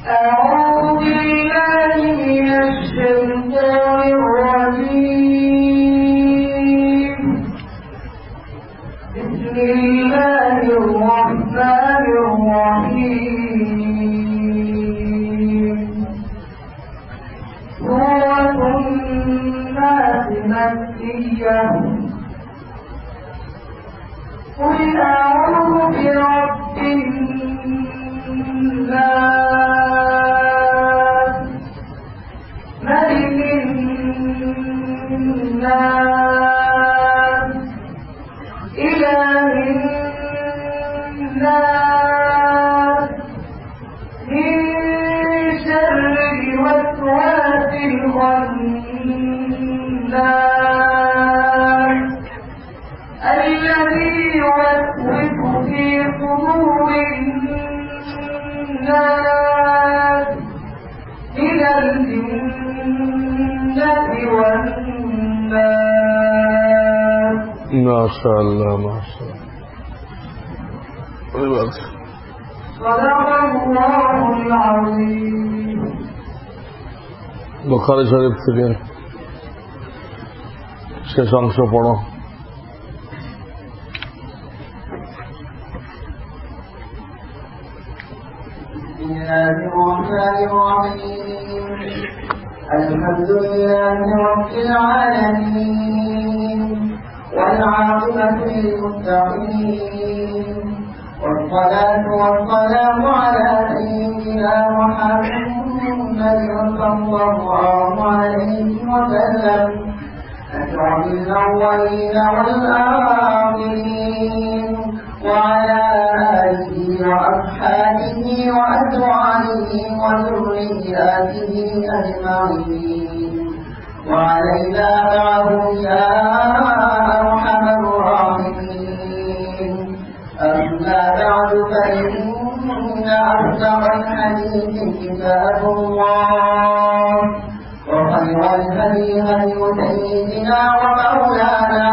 أعوذ بالله من الشيطان الرجيم. بسم الله الرحمن الرحيم. سورة الناس مكية. قل أعوذ برب الناس ملك الناس إله الناس من شر الوسواس الخناس الذي يوسوس في صدور الناس من الجنة والناس. ما شاء الله ما شاء الله. صدق الله العظيم. বুখারী শরীফ থেকে শেষ অংশ পড়ো। بسم الله الرحمن الرحيم. الحمد لله رب العالمين والعاقبة للمتقين والصلاة والسلام على سيدنا محمد صلى الله عليه وسلم أشرف الأولين والآخرين وعلى آله وأصحابه وأزواجه وذرياته أجمعين وعلينا معهم يا أرحم الراحمين. أما بعد فإن أصدق الحديث كتاب الله وخير الهدي هدي سيدنا ومولانا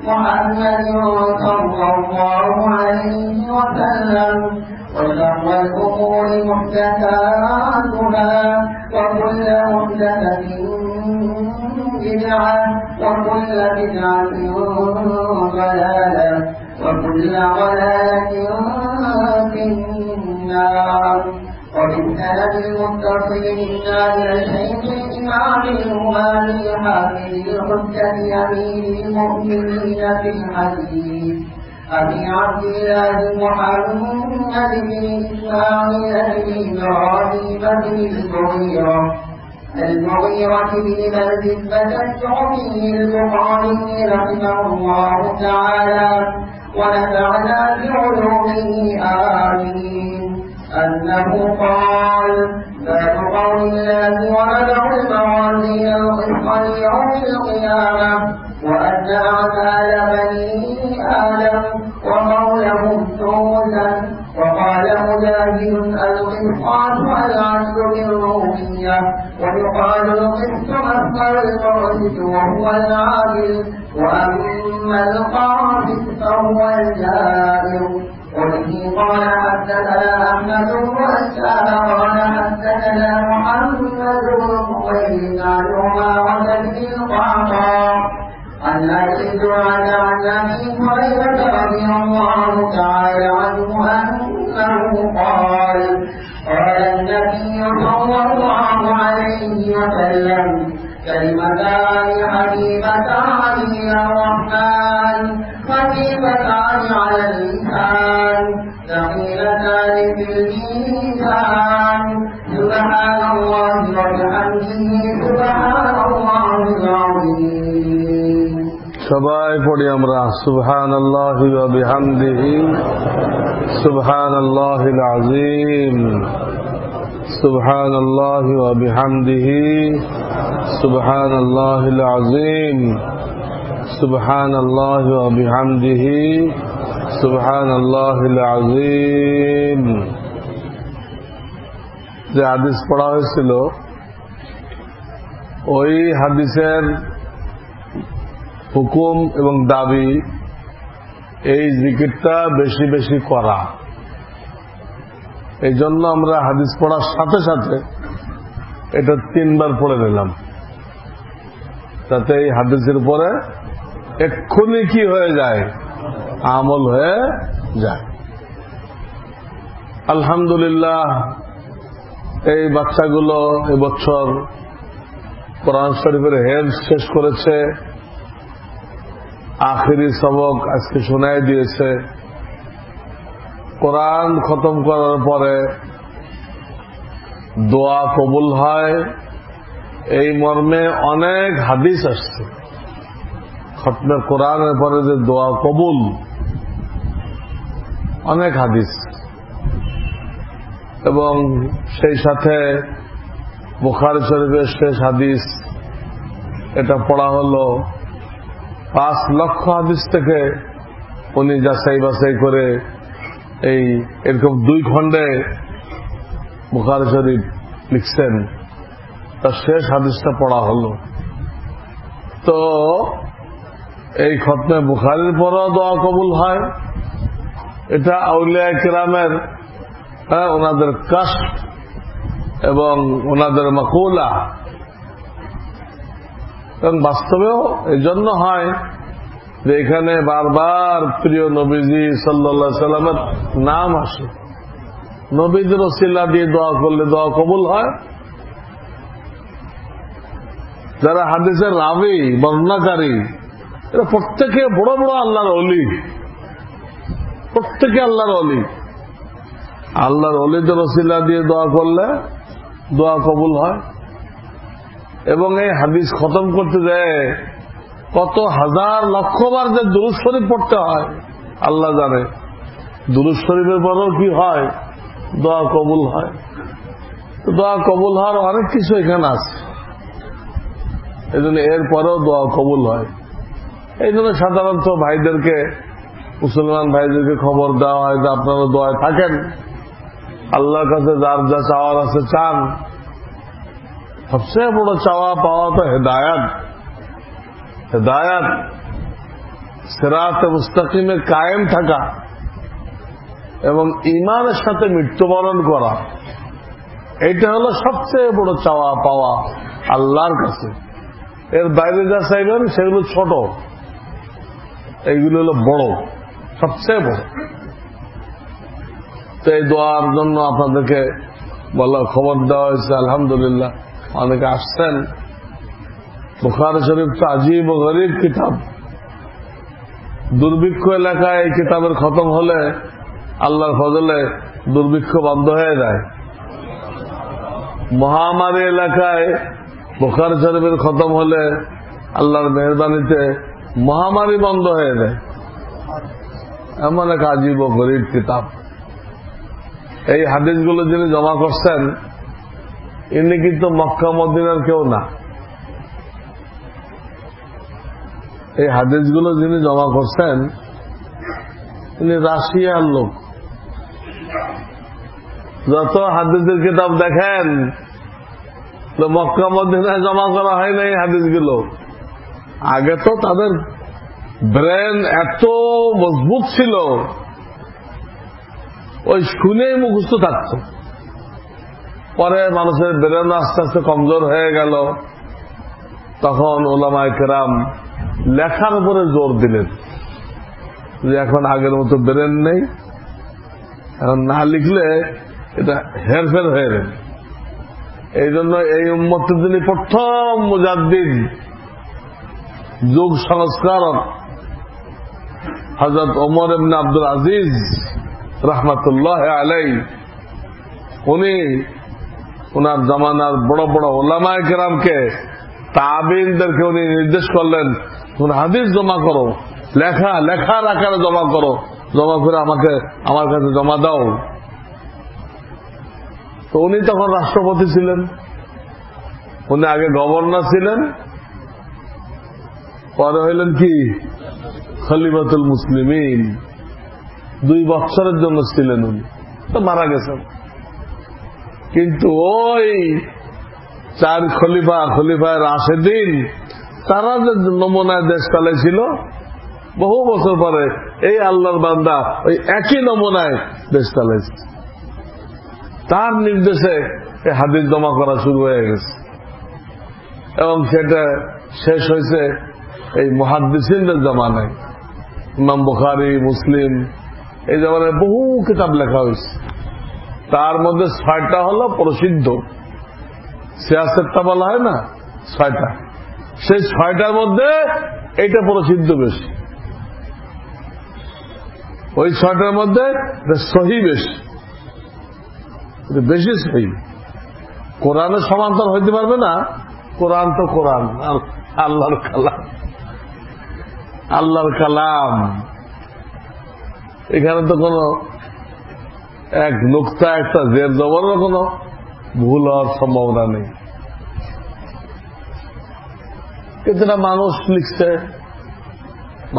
محمد صلى الله عليه وسلم وشر الأمور محدثاتها وكل محدثة بدعة وكل بدعة ضلالة وكل ضلالة في النار. وبالسند المتصل منا إلى الشيخ الإمام الهمامي حافظ الحجة أمير المؤمنين في الحديث أبي عبد الله محمد بن إسماعيل بن إبراهيم بن المغيرة بن بلدة الشعبي البخاري رحمه الله تعالى ونفعنا بعلومه آمين. أنه قال: باب قول الله ونضع الموازين القسط ليوم القيامة وأن أعمال بني آدم وقولهم سودا. وقال مجاهد: القسطاس العدل بالرومية ويقال القسط مصدر المقسط وهو العادل وأما القاسط فهو الجائر. وبه قال حدثنا أحمد بن إسحاق قال حدثنا محمد بن قبيل عن عمارة بن القعقاع عن أبي زرعة عن أبي هريرة رضي الله تعالى عنه أنه قال: قال النبي صلى الله عليه وسلم: كلمتان حبيبتان إلى الرحمن خفيفتان على اللسان ثقيلتان في الميزان سبحان الله وبحمده سبحان الله العظيم. সবাই পড়ি আমরা সুবহানাল্লাহি ওয়া বিহামদিহি সুবহানাল্লাহিল আযীম সুবহানাল্লাহি ওয়া বিহামদিহি সুবহানাল্লাহিল আযীম সুবহানাল্লাহি ওয়া বিহামদিহি সুবহানাল্লাহিল আযীম। যে হাদিস পড়া হয়েছিল ওই হাদিসের হুকুম এবং দাবি এই জিকিরটা বেশি বেশি করা। এই জন্য আমরা হাদিস পড়ার সাথে সাথে এটা 3 বার পড়ে নিলাম, যাতে এই হাদিসের পরে এক্ষুনি কি হয়ে যায়, আমল হয়ে যায়। আলহামদুলিল্লাহ, এই বাচ্চাগুলো এবছর কোরআন শরীফের হেফজ শেষ করেছে, আখেরি সবক আজকে শোনায় দিয়েছে। কোরআন খতম করার পরে দোয়া কবুল হয়, এই মর্মে অনেক হাদিস আসছে। খতমে কোরআনের পরে যে দোয়া কবুল, অনেক হাদিস, এবং সেই সাথে বুখারী শরীফের শেষ হাদিস এটা পড়া হলো। 5 লক্ষ হাদিস থেকে উনি যাচাই বাছাই করে এই এরকম 2 খণ্ডে বুখারী শরীফ লিখছেন, তার শেষ হাদিসটা পড়া হলো। তো এই খতমে বুখারীর পরেও দোয়া কবুল হয়, এটা আউলিয়া কিরামের ওনাদের কাশফ এবং ওনাদের মাকুলা, এবং বাস্তবেও এই জন্য হয় যে এখানে বারবার প্রিয় নবীজি সাল্লাল্লাহু আলাইহি সাল্লামের নাম আসে। নবীদের ওসিলা দিয়ে দোয়া করলে দোয়া কবুল হয়। যারা হাদিসের রাবী, বর্ণনাকারী, এরা প্রত্যেকে বড় বড় আল্লাহর ওলি, প্রত্যেকে আল্লাহর ওলি। আল্লাহর ওলিদের ওসিলা দিয়ে দোয়া করলে দোয়া কবুল হয়। এবং এই হাদিস খতম করতে যায় কত হাজার লক্ষবার যে দুরূদ শরীফ পড়তে হয় আল্লাহ জানে। দুরূদ শরীফের পরেও কি হয়, দোয়া কবুল হয়। দোয়া কবুল হওয়ার অনেক কিছু এখানে আছে, এই জন্য এর পরেও দোয়া কবুল হয়। এই জন্য সাধারণত ভাইদেরকে, মুসলমান ভাইদেরকে খবর দেওয়া হয় যে আপনারা দোয়ায় থাকেন, আল্লাহর কাছে যার যা চাওয়ার আছে চান। সবচেয়ে বড় চাওয়া পাওয়া তো হেদায়াত। হেদায়াত, সিরাতে মুস্তাকিমে কায়েম থাকা এবং ঈমানের সাথে মৃত্যুবরণ করা, এইটা হলো সবচেয়ে বড় চাওয়া পাওয়া আল্লাহর কাছে। এর বাইরে যা চাইবেন সেগুলো ছোট, এইগুলো হলো বড়, সবচেয়ে বড়। তো এই দোয়ার জন্য আপনাদেরকে বলা খবর দেওয়া হয়েছে। আলহামদুলিল্লাহ, অনেকে আসছেন। বুখারী শরীফ তো আজীব ও গরীব কিতাব। দুর্ভিক্ষ এলাকায় এই কিতাবের খতম হলে আল্লাহর ফজলে দুর্ভিক্ষ বন্ধ হয়ে যায়। মহামারী এলাকায় বুখারী শরীফের খতম হলে আল্লাহর মেহরবানিতে মহামারী বন্ধ হয়ে যায়। এমন এক আজীব ও গরীব কিতাব। এই হাদিসগুলো যিনি জমা করছেন ইনি কিন্তু মক্কা মদিনার কেউ না। এই হাদিসগুলো যিনি জমা করছেন ইনি রাশিয়ার লোক। যত হাদিসের কিতাব দেখেন মক্কা মদিনায় জমা করা হয় না এই হাদিসগুলো। আগে তো তাদের ব্রেন এত মজবুত ছিল, ওই শুনেই মুখস্থ থাকত। পরে মানুষের ব্রেন আস্তে আস্তে কমজোর হয়ে গেল, তখন উলামায়ে কেরাম লেখার উপরে জোর দিলেন যে এখন আগের মতো ব্রেন নেই, এখন না লিখলে এটা হেরফের হয়ে যাবে। এই জন্য এই উম্মতের যিনি প্রথম মুজাদ্দিদ, যুগ সংস্কারক হযরত ওমর ইবনে আব্দুল আজিজ রাহমাতুল্লাহ আলাইহি, উনি ওনার জামানার বড় বড় উলামায়ে কেরামকে, তাবিঈনদেরকে উনি নির্দেশ করলেন তুমি হাদিস জমা করো, লেখার আকারে জমা করো, জমা করে আমার কাছে জমা দাও। তো উনি তখন রাষ্ট্রপতি ছিলেন, উনি আগে গভর্নর ছিলেন, পরে হইলেন কি খলিফাতুল মুসলিমিন। 2 বছরের জন্য ছিলেন উনি, তো মারা গেছেন। কিন্তু ওই 4 খলিফায় রাশেদিন, তারা যে নমুনায় দেশ চালাইছিল, বহু বছর পরে এই আল্লাহর বান্দা ওই একই নমুনায় দেশ চালাইছে। তার নির্দেশে এই হাদিস জমা করা শুরু হয়ে গেছে এবং সেটা শেষ হয়েছে এই মুহাদ্দিসিনদের জামানায়। ইমাম বুখারী, মুসলিম, এই জামানায় বহু কিতাব লেখা হয়েছে। তার মধ্যে 6টা হলো প্রসিদ্ধ, সিয়াসতটা বলা হয় না 6টা, সেই 6টার মধ্যে এইটা প্রসিদ্ধ বেশি। ওই 6টার মধ্যে সহি বেশি, বেশি সহি। কোরআনের সমান্তর হইতে পারবে না, কোরআন তো কোরআন, আল্লাহর কালাম, আল্লাহর কালাম। এখানে তো কোন এক নুকতা, একটা জের জবরের কোন ভুল হওয়ার সম্ভাবনা নেই। কিছুটা মানুষ লিখছে,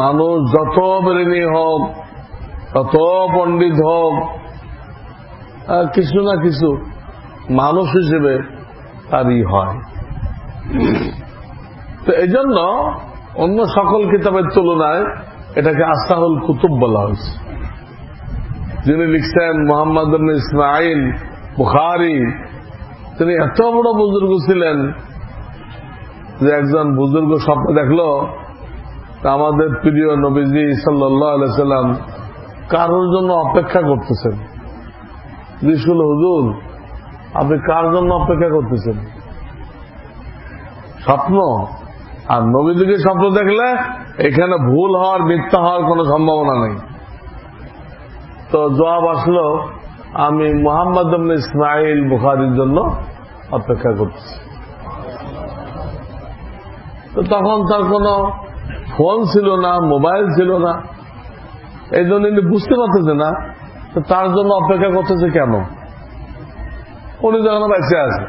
মানুষ যত ব্রেনী হোক, যত পণ্ডিত হোক, কিছু না কিছু মানুষ হিসেবে তারই হয়। তো এই জন্য অন্য সকল কিতাবের তুলনায় এটাকে আসাহুল কুতুব বলা হয়েছে। যিনি লিখছেন মুহাম্মদ ইবনে ইসমাঈল বুখারী, তিনি এত বড় বুজুর্গ ছিলেন যে একজন বুজুর্গ স্বপ্ন দেখলো আমাদের প্রিয় নবীজি সাল্লাল্লাহু আলাইহি সাল্লাম কারোর জন্য অপেক্ষা করতেছেন। জিজ্ঞেস, হুজুর আপনি কার জন্য অপেক্ষা করতেছেন? স্বপ্ন। আর নবীজিকে স্বপ্ন দেখলে এখানে ভুল হওয়ার, মিথ্যা হওয়ার কোন সম্ভাবনা নেই। তো জবাব আসলো, আমি মুহাম্মদ ইবনে ইসমাঈল বুখারীর জন্য অপেক্ষা করতেছি। তো তখন তার কোন ফোন ছিল না, মোবাইল ছিল না, এই জন্য বুঝতে পারতেছে না তার জন্য অপেক্ষা করতেছে কেন। উনি যখন বেঁচে আছে,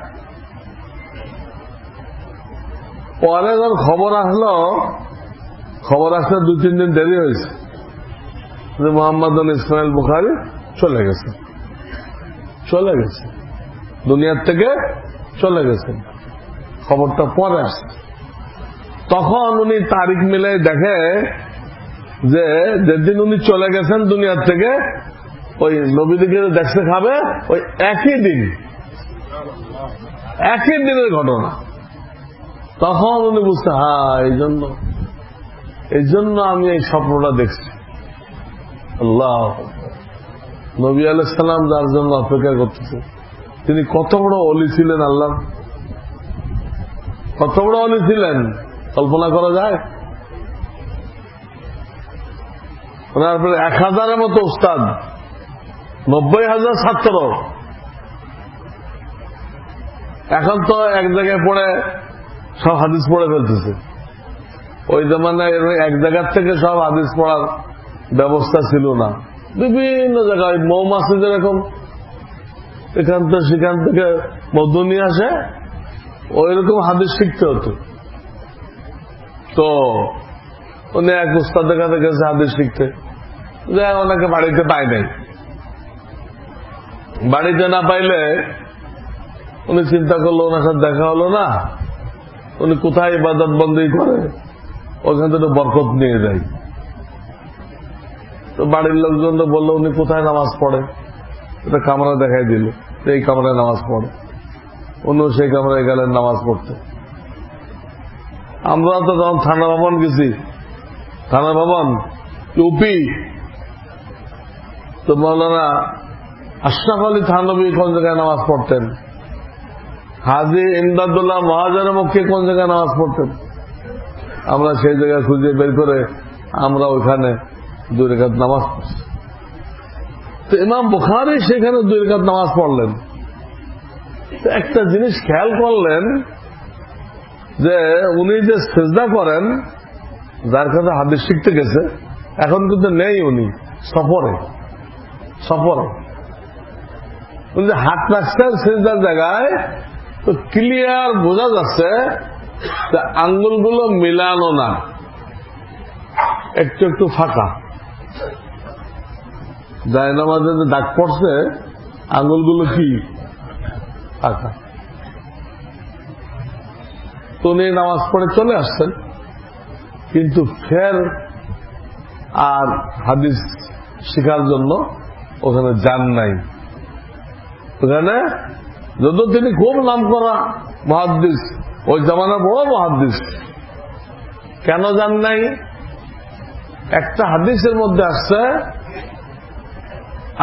পরে যখন খবর আসলো, খবর আসতে 2-3 দিন দেরি হয়েছে যে মুহাম্মদ ইবনে ইসমাঈল বুখারী চলে গেছে, দুনিয়ার থেকে চলে গেছেন। খবরটা পরে আসছে। তখন উনি তারিখ মিলে দেখে যে যেদিন উনি চলে গেছেন দুনিয়ার থেকে, ওই নবীদিকে দেখতে খাবে ওই একই দিনের ঘটনা। তখন উনি বুঝতে, হ্যাঁ এই জন্য আমি এই স্বপ্নটা দেখছি। আল্লাহ, নবী আলাইহিস সালাম যার জন্য অপেক্ষা করতেছে, তিনি কত বড় ওলি ছিলেন, আল্লাহ কত বড় ওলি ছিলেন, কল্পনা করা যায়? ওনার 1000-এর মতো উস্তাদ, 90,000 ছাত্র। এখন তো এক জায়গায় পড়ে সব হাদিস পড়ে ফেলতেছে। ওই জামানায় এক জায়গার থেকে সব হাদিস পড়ার ব্যবস্থা ছিল না। বিভিন্ন জায়গায় মৌমাছি যেরকম এখান থেকে সেখান থেকে মধু নিয়ে আসে, ওই রকম হাদিস শিখতে হতো। তো উনি এক উস্তাদের কাছে গেছে হাদিস শিখতে, যে ওনাকে বাড়িতে পায় নাই। বাড়িতে না পাইলে উনি চিন্তা করলো, ওনার সাথে দেখা হলো না, উনি কোথায় ইবাদত বন্দী করে, ওখান থেকে বরকত নিয়ে যায়। তো বাড়ির লোকজন বললো উনি কোথায় নামাজ পড়ে, এটা কামরা দেখাই দিল, এই কামরায় নামাজ পড়ে। উনিও সেই কামরায় গেলেন নামাজ পড়তে। আমরা তো যখন থানা ভবন গেছি, থানা ভবন ইউপি, তো মৌলানা আশরাফ আলী থানভী কোন জায়গায় নামাজ পড়তেন, হাজী ইমদাদুল্লাহ মহাজার মক্কি কোন জায়গায় নামাজ পড়তেন। আমরা সেই জায়গায় খুঁজে বের করে আমরা ওইখানে 2 রাকাত নামাজ পড়ছি। তো ইমাম বুখারী সেখানে 2 রাকাত নামাজ পড়লেন। একটা জিনিস খেয়াল করলেন যে উনি যে সিজদা করেন, যার কাছে হাদিস শিখতে গেছে, এখন কিন্তু নেই, উনি সফরে। উনি যে হাত রাখছেন সিজদার জায়গায়, তো ক্লিয়ার বোঝা যাচ্ছে যে আঙ্গুলগুলো মিলানো না, একটু একটু ফাঁকা। জায়নামাজে যে দাগ পড়ছে, আঙ্গুলগুলো কি ফাঁকা। তো উনি নামাজ পড়ে চলে আসছেন, কিন্তু ফের আর হাদিস শেখার জন্য ওখানে যান নাই। ওখানে যদিও তিনি খুব নাম করা মুহাদ্দিস, ওই জামানার বড় মুহাদ্দিস, কেন জান নাই? একটা হাদিসের মধ্যে আসছে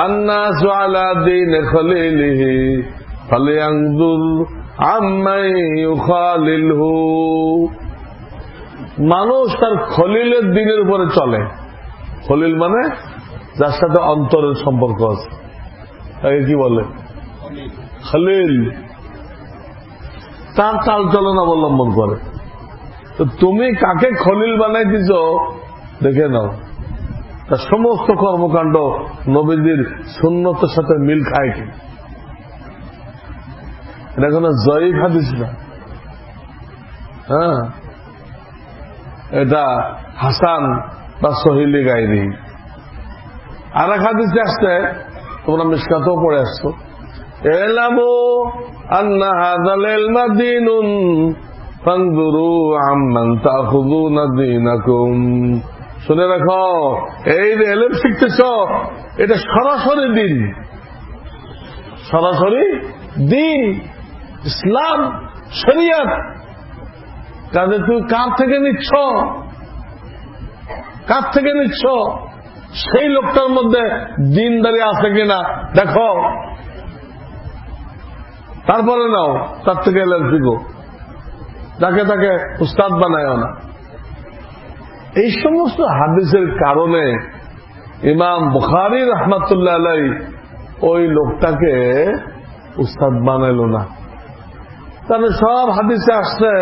আন্নাসু আলা দীনি খলিলিহি ফালিয়ানজুর আম্মাই ইউখালিলহু। মানুষ তার খলিলের দিনের উপরে চলে। খলিল মানে যার সাথে অন্তরের সম্পর্ক আছে, তাকে কি বলে? খলিল। তার চাল চলন অবলম্বন করে। তো তুমি কাকে খলিল বানাই দিছ দেখে নাও, তার সমস্ত কর্মকাণ্ড নবীজির সুন্নতের সাথে মিল খায় কি? এটা কোনো জয়ীফ হাদিস না, হ্যাঁ, এটা হাসান বা সহিলি গায়রি। আর এক হাদিসে আসছে, তোমরা মিশকাতেও পড়ে আসছো, এলামু আন্না হাযাল ইলমা দীনুন ফানজুরু আম্মান তাখুযুনা দীনাকুম। শুনে রাখো, এই যে ইলম শিখতেছ এটা সরাসরি দিন, সরাসরি দিন, ইসলাম, শরিয়ত। কাজে তুমি কার থেকে নিচ্ছ, কার থেকে নিচ্ছ? সেই লোকটার মধ্যে দিনদারি আছে কিনা দেখো, তারপরে নাও, তার থেকে এলেন শিখো। যাকে তাকে উস্তাদ বানায় না। এই সমস্ত হাদিসের কারণে ইমাম বুখারী রাহমাতুল্লাহ আলাইহি ওই লোকটাকে উস্তাদ বানাইল না। তাহলে সব হাদিসে আসছে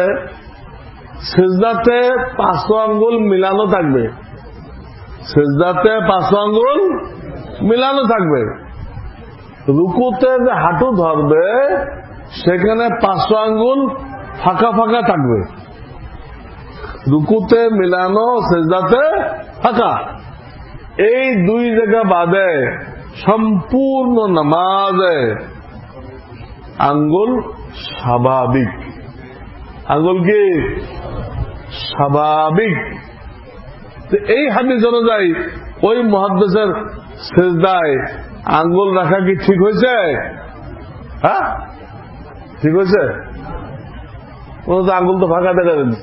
সিজদাতে 5 আঙ্গুল মিলানো থাকবে, সিজদাতে 5 আঙ্গুল মিলানো থাকবে। রুকুতে যে হাঁটু ধরবে সেখানে 5 আঙ্গুল ফাঁকা ফাঁকা থাকবে। রুকুতে মিলানো, সিজদাতে ফাঁকা, এই 2 জায়গা বাদে সম্পূর্ণ নামাজে আঙ্গুল স্বাভাবিক। আঙ্গুল কি স্বাভাবিক? এই হাদিস অনুযায়ী ওই মুহাদ্দিসের সিজদায় আঙ্গুল রাখা কি ঠিক হয়েছে? হ্যাঁ, ঠিক হয়েছে? আঙ্গুল তো ফাঁকা দেখা যাচ্ছে,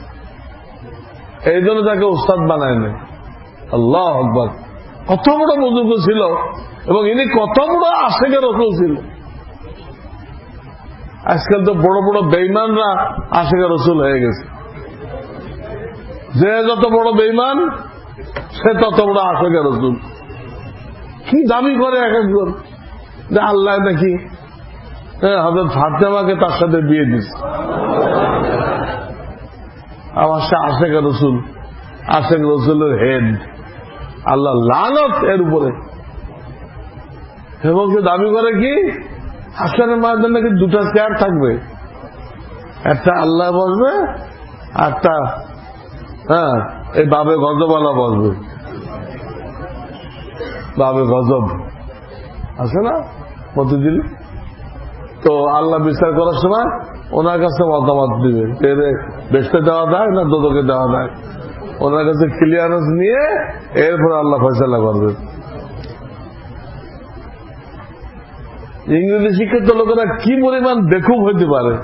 এই জন্য তাকে উস্তাদ বানায় নাই। আল্লাহু আকবার! কত বড় বুজুর্গ ছিল এবং ইনি কত বড় আশিকে রাসূল ছিল। আজকাল তো বড় বড় বেঈমানরা আশিকে রাসূল হয়ে গেছে। যে যত বড় বেঈমান সে তত বড় আশিকে রাসূল। কি দাবি করে এক একজন যে আল্লাহ নাকি হযরত ফাতেমাকে তার সাথে বিয়ে দিচ্ছে। আমার সে আশিকে রাসূল, আশিক রাসূলের হেড, আল্লাহ লানত এর উপরে। এবং সে দাবি করে কি হাসরের ময়দানে নাকি 2টা চেয়ার থাকবে, একটা আল্লাহ বসবে, একটা এই বাবে গজবওয়ালা বসবে। বাবে গজব আছে না প্রতিদিন, তো আল্লাহ বিচার করার সময় ওনার কাছে মতামত দিবে, বেচতে দেওয়া যায় না দোদকে দেওয়া যায়। ওনার কাছে ক্লিয়ারেন্স নিয়ে এরপর আল্লাহ ফয়সালা করবে। ইংরেজি শিক্ষিত লোকেরা কি পরিমাণ বেকুব হইতে পারে,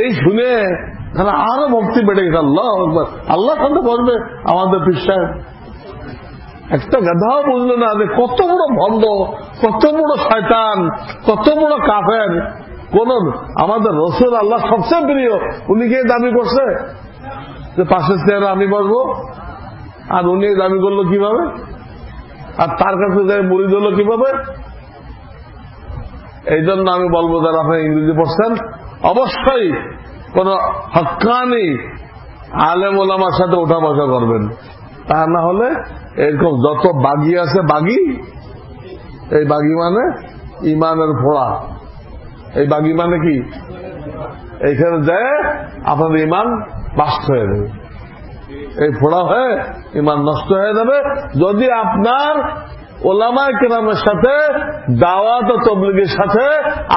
এই শুনে তারা আরো ভক্তি বেড়ে গেছে। আল্লাহ আকবার, আল্লাহ সাথে বলবে আমাদের পৃষ্ঠায়। একটা গাধাও বুঝলো না যে কত বড় ভণ্ড, কত বড় শয়তান, কত বড় কাফের। কোন আমাদের রাসূল আল্লাহ সবচেয়ে প্রিয়, উনি কে দাবি করছে যে পাশের চেয়ারে আমি বসবো, আর উনি দাবি করলো কিভাবে, আর তার কাছে যাই মুরিদ হলো কিভাবে? এই জন্য আমি বলবো যারা আপনি ইংরেজি পড়ছেন অবশ্যই কোন হক্কানি আলেম ওলামার সাথে ওঠা বসা করবেন, তা না হলে এরকম যত বাগি আছে, বাগি, এই বাগি মানে ইমানের ফোড়া। এই বাগি মানে কি? এইখানে যায় আপনাদের ইমান বাস্ট হয়ে যাবে, এই ফোড়া হয়ে ইমান নষ্ট হয়ে যাবে যদি আপনার ওলামায়ে কেরামের সাথে, দাওয়াত ও তাবলীগের সাথে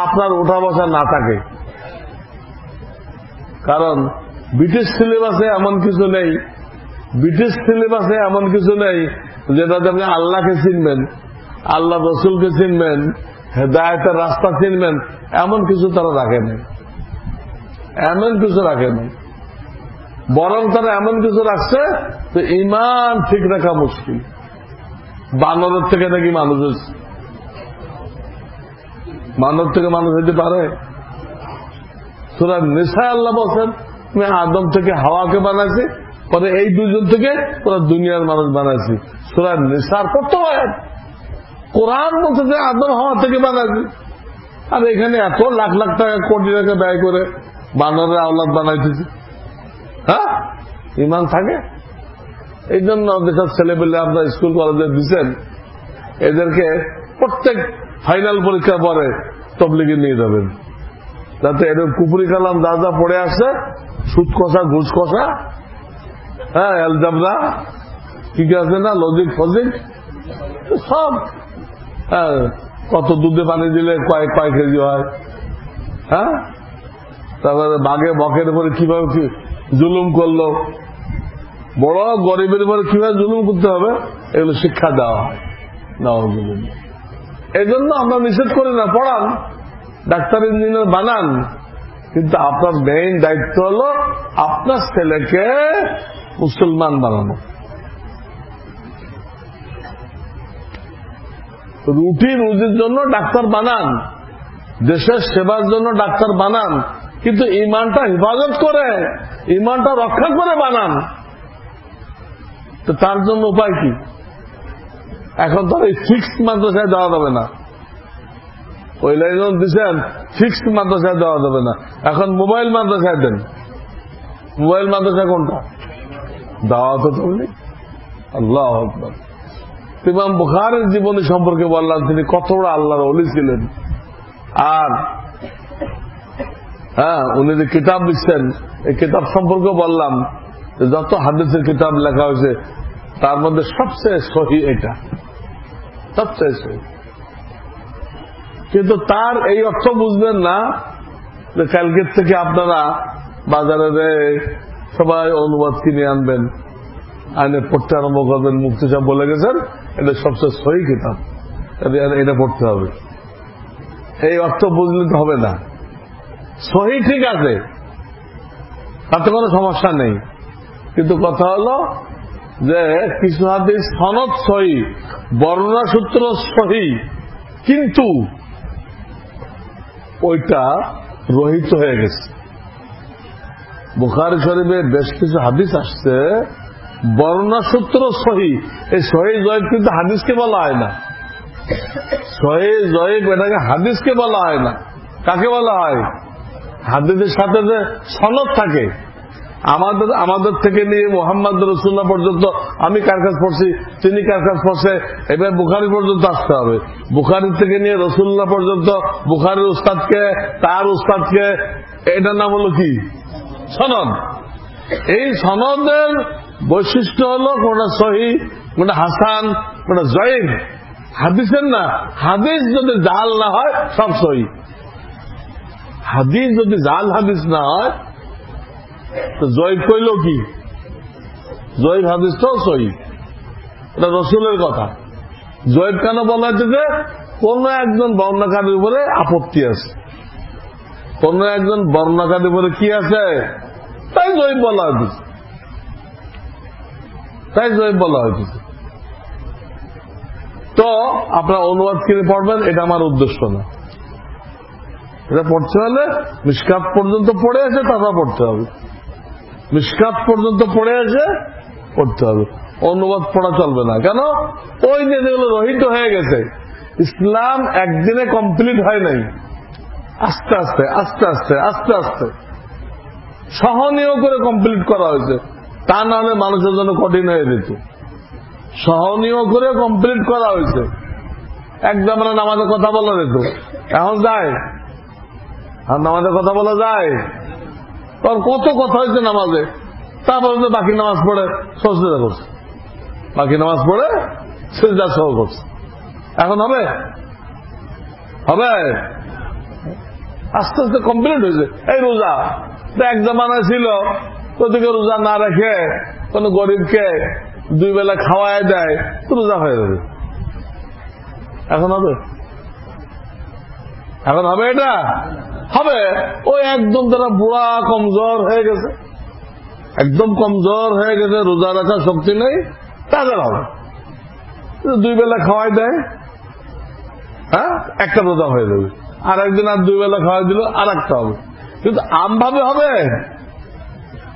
আপনার ওঠা বসা না থাকে। কারণ ব্রিটিশ সিলেবাসে এমন কিছু নেই, ব্রিটিশ সিলেবাসে এমন কিছু নেই যেটাতে আপনি আল্লাহকে চিনবেন, আল্লাহ রসুলকে চিনবেন, হেদায়েতের রাস্তা চিনবেন, এমন কিছু তারা রাখে নাই, এমন কিছু রাখে নাই। বরং তারা এমন কিছু রাখছে তো ঈমান ঠিক রাখা মুশকিল। বানরের থেকে নাকি মানুষ হয়েছে, মানব থেকে মানুষ হইতে পারে? সূরা নিসায় আল্লাহ বলছেন আমি আদম থেকে হাওয়াকে বানাইছি, পরে এই দুজন থেকে পুরো দুনিয়ার মানুষ বানাইছি। সূরা নিসার কত আয়াত। কোরআন বলছে যে আদম হাওয়া থেকে বানাইছি, আর এখানে এত লাখ লাখ টাকা কোটি টাকা ব্যয় করে বানরের আওলাদ বানাইতেছি। হ্যাঁ, ঈমান থাকে? এই জন্য যেসব ছেলেপেলে আপনার স্কুল কলেজে দিচ্ছেন, এদেরকে প্রত্যেক ফাইনাল পরীক্ষার পরে তবলিগে নিয়ে যাবেন, যাতে এরকম কুপুরি কালাম যা যা পড়ে আসছে, সুদ কষা ঘুষ কষা, হ্যাঁ, অ্যালজাবরা কি আছে না, লজিক ফজিক সব, হ্যাঁ, কত দুধে পানি দিলে কয় কেজি হয়, হ্যাঁ, তারপরে বাঘে বকের উপরে কিভাবে জুলুম করলো, বড় গরিবের উপরে কিভাবে জুলুম করতে হবে, এগুলো শিক্ষা দেওয়া হয়। এই জন্য আমরা নিষেধ করি না, পড়ান, ডাক্তার ইঞ্জিনিয়ার বানান, কিন্তু আপনার মেইন দায়িত্ব হলো আপনার ছেলেকে মুসলমান বানানো। রুটি রুজির জন্য ডাক্তার বানান, দেশের সেবার জন্য ডাক্তার বানান, কিন্তু ঈমানটা হেফাজত করে, ঈমানটা রক্ষা করে বানান। তো তার জন্য উপায় কি? এখন তো এই ফিক্সড মাদ্রাসায় দেওয়া যাবে না, ওই লাইন দিচ্ছেন ফিক্সড মাদ্রাসায় দেওয়া যাবে না, এখন মোবাইল মাদ্রাসায় দেন। মোবাইল মাদ্রাসা কোনটা? দেওয়া তো তুমি। আল্লাহু আকবার। ইমাম বুখারীর জীবনী সম্পর্কে বললাম, তিনি কত বড় আল্লাহর ওলি ছিলেন। আর হ্যাঁ, উনি যে কিতাব লিখছেন, এই কিতাব সম্পর্কে বললাম, যত হাদিসের কিতাব লেখা হয়েছে তার মধ্যে সবচেয়ে সহি এটা, সবচেয়ে সহি। কিন্তু তার এই অর্থ বুঝবেন না যে কালকের থেকে আপনারা বাজারে সবাই অনুবাদ কিনে আনবেন, আইনে পড়তে আরম্ভ করবেন। মুফতি সাহেব বলে গেছেন এটা সবচেয়ে সহি কিতাব, এটা পড়তে হবে। এই অর্থ বুঝলে তো হবে না। সহি ঠিক আছে, তাতে কোনো সমস্যা নেই, কিন্তু কথা হলো যে কিছু হাদিস সনদ সহি, বর্ণনা সূত্র সহি, কিন্তু ওইটা রহিত হয়ে গেছে। বুখারী শরীফে বেশ কিছু হাদিস আসছে, বর্ণনা সূত্র সহি, এই সহি জয়ীফ কিন্তু হাদিসকে বলা হয় না। সহি জয়ীফ এটাকে হাদিসকে বলা হয় না। কাকে বলা হয়? হাদিসের সাথে যে সনদ থাকে, আমাদের থেকে নিয়ে মুহাম্মদ রাসূলুল্লাহ পর্যন্ত, আমি কার কাছ পড়ছি, তিনি কার কাছ পড়ছে, এবার বুখারী পর্যন্ত আসতে হবে। বুখারী থেকে নিয়ে রাসূলুল্লাহ পর্যন্ত, বুখারীর উস্তাদকে, তার উস্তাদকে, এটার নাম হলো কি? সনদ। এই সনদের বৈশিষ্ট্য হলো কোনটা সহি, কোনটা হাসান, কোনটা জয়ীফ। হাদিসের না, হাদিস যদি জাল না হয় সব সহি। হাদিস যদি জাল হাদিস না হয় তো জয়ীফ কইল কি? জয়ীফ হাদিসটাও সহি, এটা রসুলের কথা। জয়ীফ কেন বলা হয়েছে? যে কোন একজন বর্ণনাকারীর উপরে আপত্তি আছে, কোন একজন বর্ণনাকারীর উপরে কি আছে, তাই জয়ীফ বলা হয়েছে, তাই জয়ীফ বলা হয়েছে। তো আপনার অনুবাদ কিনে পড়বেন, এটা আমার উদ্দেশ্য না। এটা পড়তে হলে মিশকাত পর্যন্ত পড়ে আছে, তারপর পড়তে হবে। মিশকাত পর্যন্ত পড়ে আছে, পড়তে হবে। অনুবাদ পড়া চলবে না। কেন? ওই যে যেগুলো রহিত হয়ে গেছে। ইসলাম একদিনে কমপ্লিট হয় নাই, আস্তে আস্তে আস্তে আস্তে আস্তে আস্তে সহনীয় করে কমপ্লিট করা হয়েছে। তা না হলে মানুষের জন্য কঠিন হয়ে যেত। সহনীয় করে কমপ্লিট করা হয়েছে। একদম নামাজের কথা বলা যেত, এখন যায়? আর নামাজের কথা বলা যায়? তখন কত কথা হয়েছে নামাজে, তারপরে বাকি নামাজ পড়ে সজদা করছে, বাকি নামাজ পড়ে সিজদা সহ করছে। এখন হবে? হবে? আস্তে আস্তে কমপ্লিট হয়েছে। এই রোজা এক জামানা ছিল, ওদিকে রোজা না রেখে কোন গরিবকে 2 বেলা খাওয়ায় দেয়, তো রোজা হয়ে যাবে। এখন হবে? এখন হবে এটা? হবে। ওই একদম তারা বুড়া কমজোর হয়ে গেছে, একদম কমজোর হয়ে গেছে, রোজা রাখার শক্তি নেই, তাদের হবে। 2 বেলা খাওয়াই দেয়, হ্যাঁ, একটা রোজা হয়ে যাবে। আর একদিন আর 2 বেলা খাওয়াই দিল, আর একটা হবে। কিন্তু আমভাবে হবে?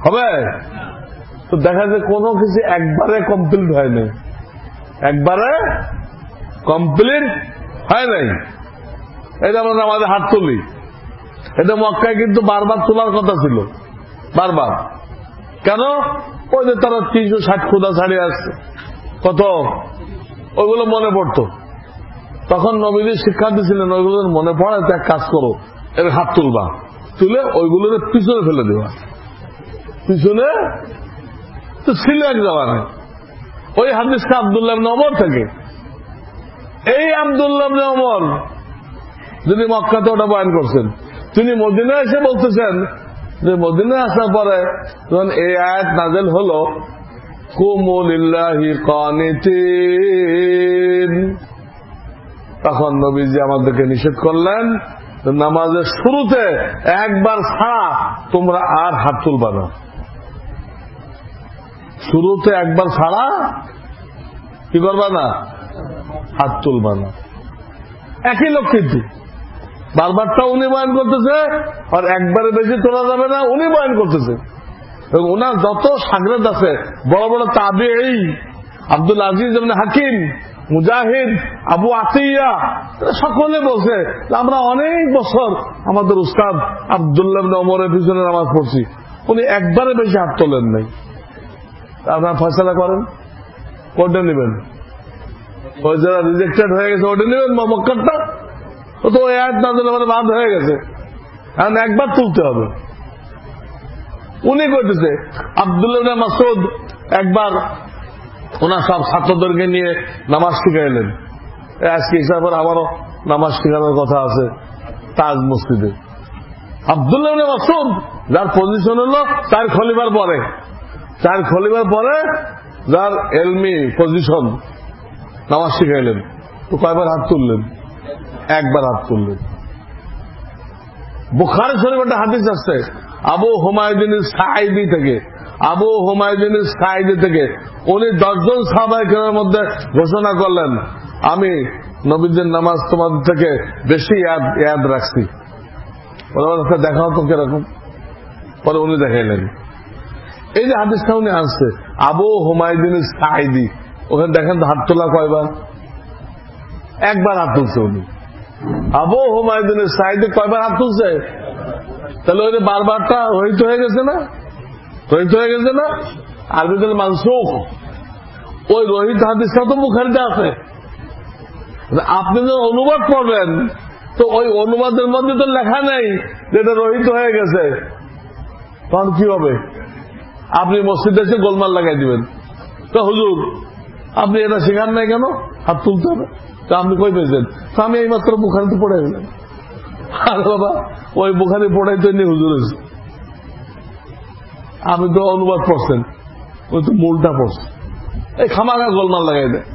হবে? তো দেখা যায় কোনো কিছু একবারে কমপ্লিট হয় নাই, একবারে কমপ্লিট হয় নাই। এটা আমরা আমাদের হাত তুলি, এটা মক্কায় কিন্তু বারবার তোলার কথা ছিল, বারবার। কেন? ওই যে তারা 360 খোদা ছাড়িয়ে আসছে, কত ওইগুলো মনে পড়তো। তখন নবীজি শিক্ষা দিয়েছিলেন, ওইগুলোর মনে পড়ে তো এক কাজ করো, এর হাত তুলবা, তুলে ওইগুলোর পিছনে ফেলে দেবা। পিছনে তো ছিল এক জমানে। ওই হাদিসটা আব্দুল্লাহ ইবনে ওমর থেকে। এই আব্দুল্লাহ ইবনে ওমর যিনি মক্কাতে ওটা বয়ান করছেন, তিনি মদিনায় এসে বলতেছেন যে মদিনায় আসার পরে যখন এই আয়াত নাযিল হলো, কুমু লিল্লাহি কানিতিন, তখন নবীজি আমাদেরকে নিষেধ করলেন নামাজের শুরুতে একবার ছাড়া তোমরা আর হাত তুলবা না। শুরুতে একবার ছাড়া কি করবা না? হাত তুলবা না। একই লোক কিন্তু বারবারটা উনি বয়ান করতেছে, আর একবারে বেশি তোলা যাবে না উনি বয়ান করতেছে। এবং ওনার যত শাগরেদ আছে বড় বড় তাবেঈ, আব্দুল আজিজ ইবনে হাকিম, মুজাহিদ, আবু আতিয়া, সকলে বলছে আমরা অনেক বছর আমাদের উস্তাদ আব্দুল্লাহ ইবনে ওমরের পিছনে নামাজ পড়ছি, উনি একবারে বেশি হাত তোলেন নাই। আপনারা ফয়সালা করেন, কোনটা নেবেন? ওই যারা রিজেক্টেড হয়ে গেছে ওটা নেবেন, মক্কারটা? ও তো ওই আয়াত নাযিল হওয়ার বাদ হয়ে গেছে, এখন একবার তুলতে হবে। উনি করতেছে আব্দুল্লাহ ইবনে মাসউদ একবার ওনার সব ছাত্রদেরকে নিয়ে নামাজ শিখাইলেন। আজকে হিসাবে আমারও নামাজ শিখানোর কথা আছে তাজ মসজিদে। আব্দুল্লাহ ইবনে মাসউদ যার পজিশন হলো 4 খলিফার পরে, 4 খলিফার পরে যার এলমি পজিশন, নামাজ শিখাইলেন। তো কয়বার হাত তুললেন? একবার হাত তুললেন। বুখারী শরীফে একটা হাদিস আছে আবু হুমায়দিন সাঈদী থেকে, আবু হুমায়দিন সাঈদী থেকে উনি 10 জন সাহাবায়ে কেরামের মধ্যে ঘোষণা করলেন, আমি নবীদের নামাজ তোমাদের থেকে বেশি ইয়াদ রাখছি। ওরা দেখাও তো কিরকম, পরে উনি দেখাইলেন। এই যে হাদিসটা উনি আসছে আবু হুমায়দিন সাঈদী, ওখানে দেখেন তো হাত তোলা কয়বার? একবার হাত তুলছে উনি। আবু হুমায়দিন সাঈদী কয়বার হাত তুলছে? তাহলে ওই বারবারটা রহিত হয়ে গেছে না? রহিত হয়ে গেছে না? আরবিতে মানসুখ। ওই রহিত হাদিসটা তো বুখারীতে আছে। আপনি যখন অনুবাদ পড়বেন তো ওই অনুবাদের মধ্যে তো লেখা নেই যে এটা রহিত হয়ে গেছে, তখন কি হবে? আপনি মসজিদে এসে গোলমাল লাগাই দিবেন, তো হুজুর আপনি এটা শেখান নাই কেন হাত তুলতে হবে? তো আপনি কই পেয়েছেন? তো আমি এইমাত্র বুখারীতে পড়ে গেলাম। আর বাবা ওই বুখারী পড়াইতে নিয়ে হুজুর হয়েছে, আপনি তো অনুবাদ পড়ছেন, ওই তো মূলটা পড়ছে। এই খামাখা গোলমাল লাগাই দেয়,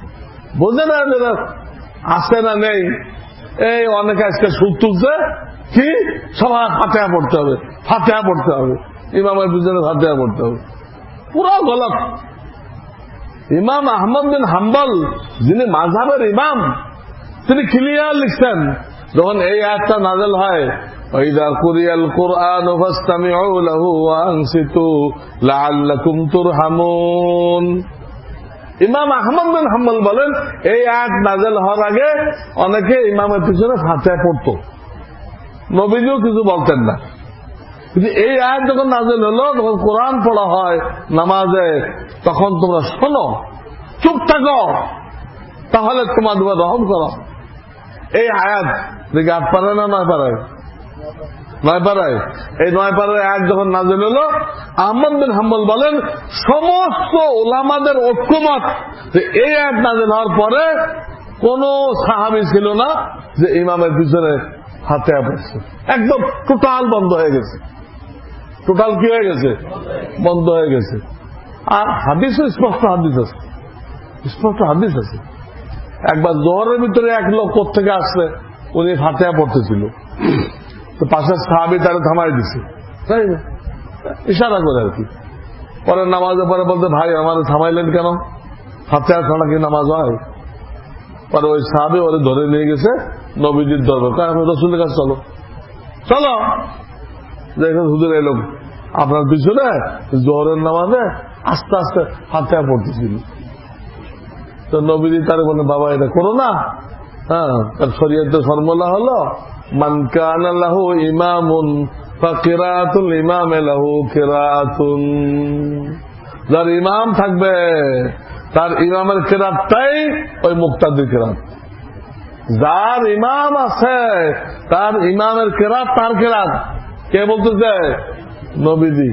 বোঝে না যেটা আসে না নেই। এই অনেকে আজকে সুদ তুলছে, কি সবাই ফাতিহা পড়তে হবে, ফাতিহা পড়তে হবে, ইমামের পিছনে ফাতিহা পড়তে হবে, পুরো গলত। ইমাম আহমদ বিন হাম্বল যিনি মাযহাবের ইমাম, তিনি ক্লিয়ার লিখছেন যখন এই আয়াতটা নাযিল হয়, ওয়াইদা কুরিয়াল কুরআনু ফাসতামিউ লাহু ওয়া আনসিতু লাআল্লাকুম তুরহামুন। ইমাম আহমদ বিন হাম্বল বলেন এই আয়াত নাযিল হওয়ার আগে অনেকে ইমামের পিছনে ফাতিহা পড়তো, নবীজিও কিছু বলতেন না। কিন্তু এই আয়াত যখন নাযিল হলো, তখন কোরআন পড়া হয় নামাজে, তখন তোমরা শোনো, চুপ থাকো, তাহলে তোমাদের রহম করো। এই আয়াত দেখি 8 পারায় না 9 পারায়? 9 পারায়। এই 9 পারায় আয়াত যখন নাযিল হলো, আহমদ বিন হাম্বল বলেন সমস্ত উলামাদের ঐক্যমত যে এই আয়াত নাযিল হওয়ার পরে কোন সাহাবী ছিল না যে ইমামের পিছনে ফাতিহা পড়ছে, একদম টোটাল বন্ধ হয়ে গেছে। টোটাল কি হয়ে গেছে? বন্ধ হয়ে গেছে। আর হাদিসও স্পষ্ট হাদিস আছে, স্পষ্ট হাদিস আছে। একবার জোহরের ভিতরে এক লোক কোত্থেকে আসছে উনি ফাতিহা পড়তেছিল, তো পাশের সাহাবী তারা থামাই দিছে, তাই না, ইশারা করে আর কি। পরে নামাজের পরে বলতে, ভাই আমার থামাইলেন কেন, ফাতিহা ছাড়া কি নামাজ হয়? পরে ওই সাহাবী ওরে ধরে নিয়ে গেছে নবীজির দরবার, আমি রসুলের কাছে চলো চলো, দেখেন হুজুর এলো আপনার পিছনে জোহরের নামাজে আস্তে আস্তে ফাতিহা পড়তেছিল। তো নবীজি তার বলে, বাবা এটা করো না। হ্যাঁ, তার শরীয়তের ফর্মুলা হলো মান কানা লাহু ইমামুন ফাকিরাতুল ইমাম লাহু কিরাতুন, যার ইমাম থাকবে তার ইমামের কিরাতটাই ওই মুক্তাদির কিরাত। যার ইমাম আছে তার ইমামের কিরাত তার কিরাত। কে বলতেছে? নবীজি।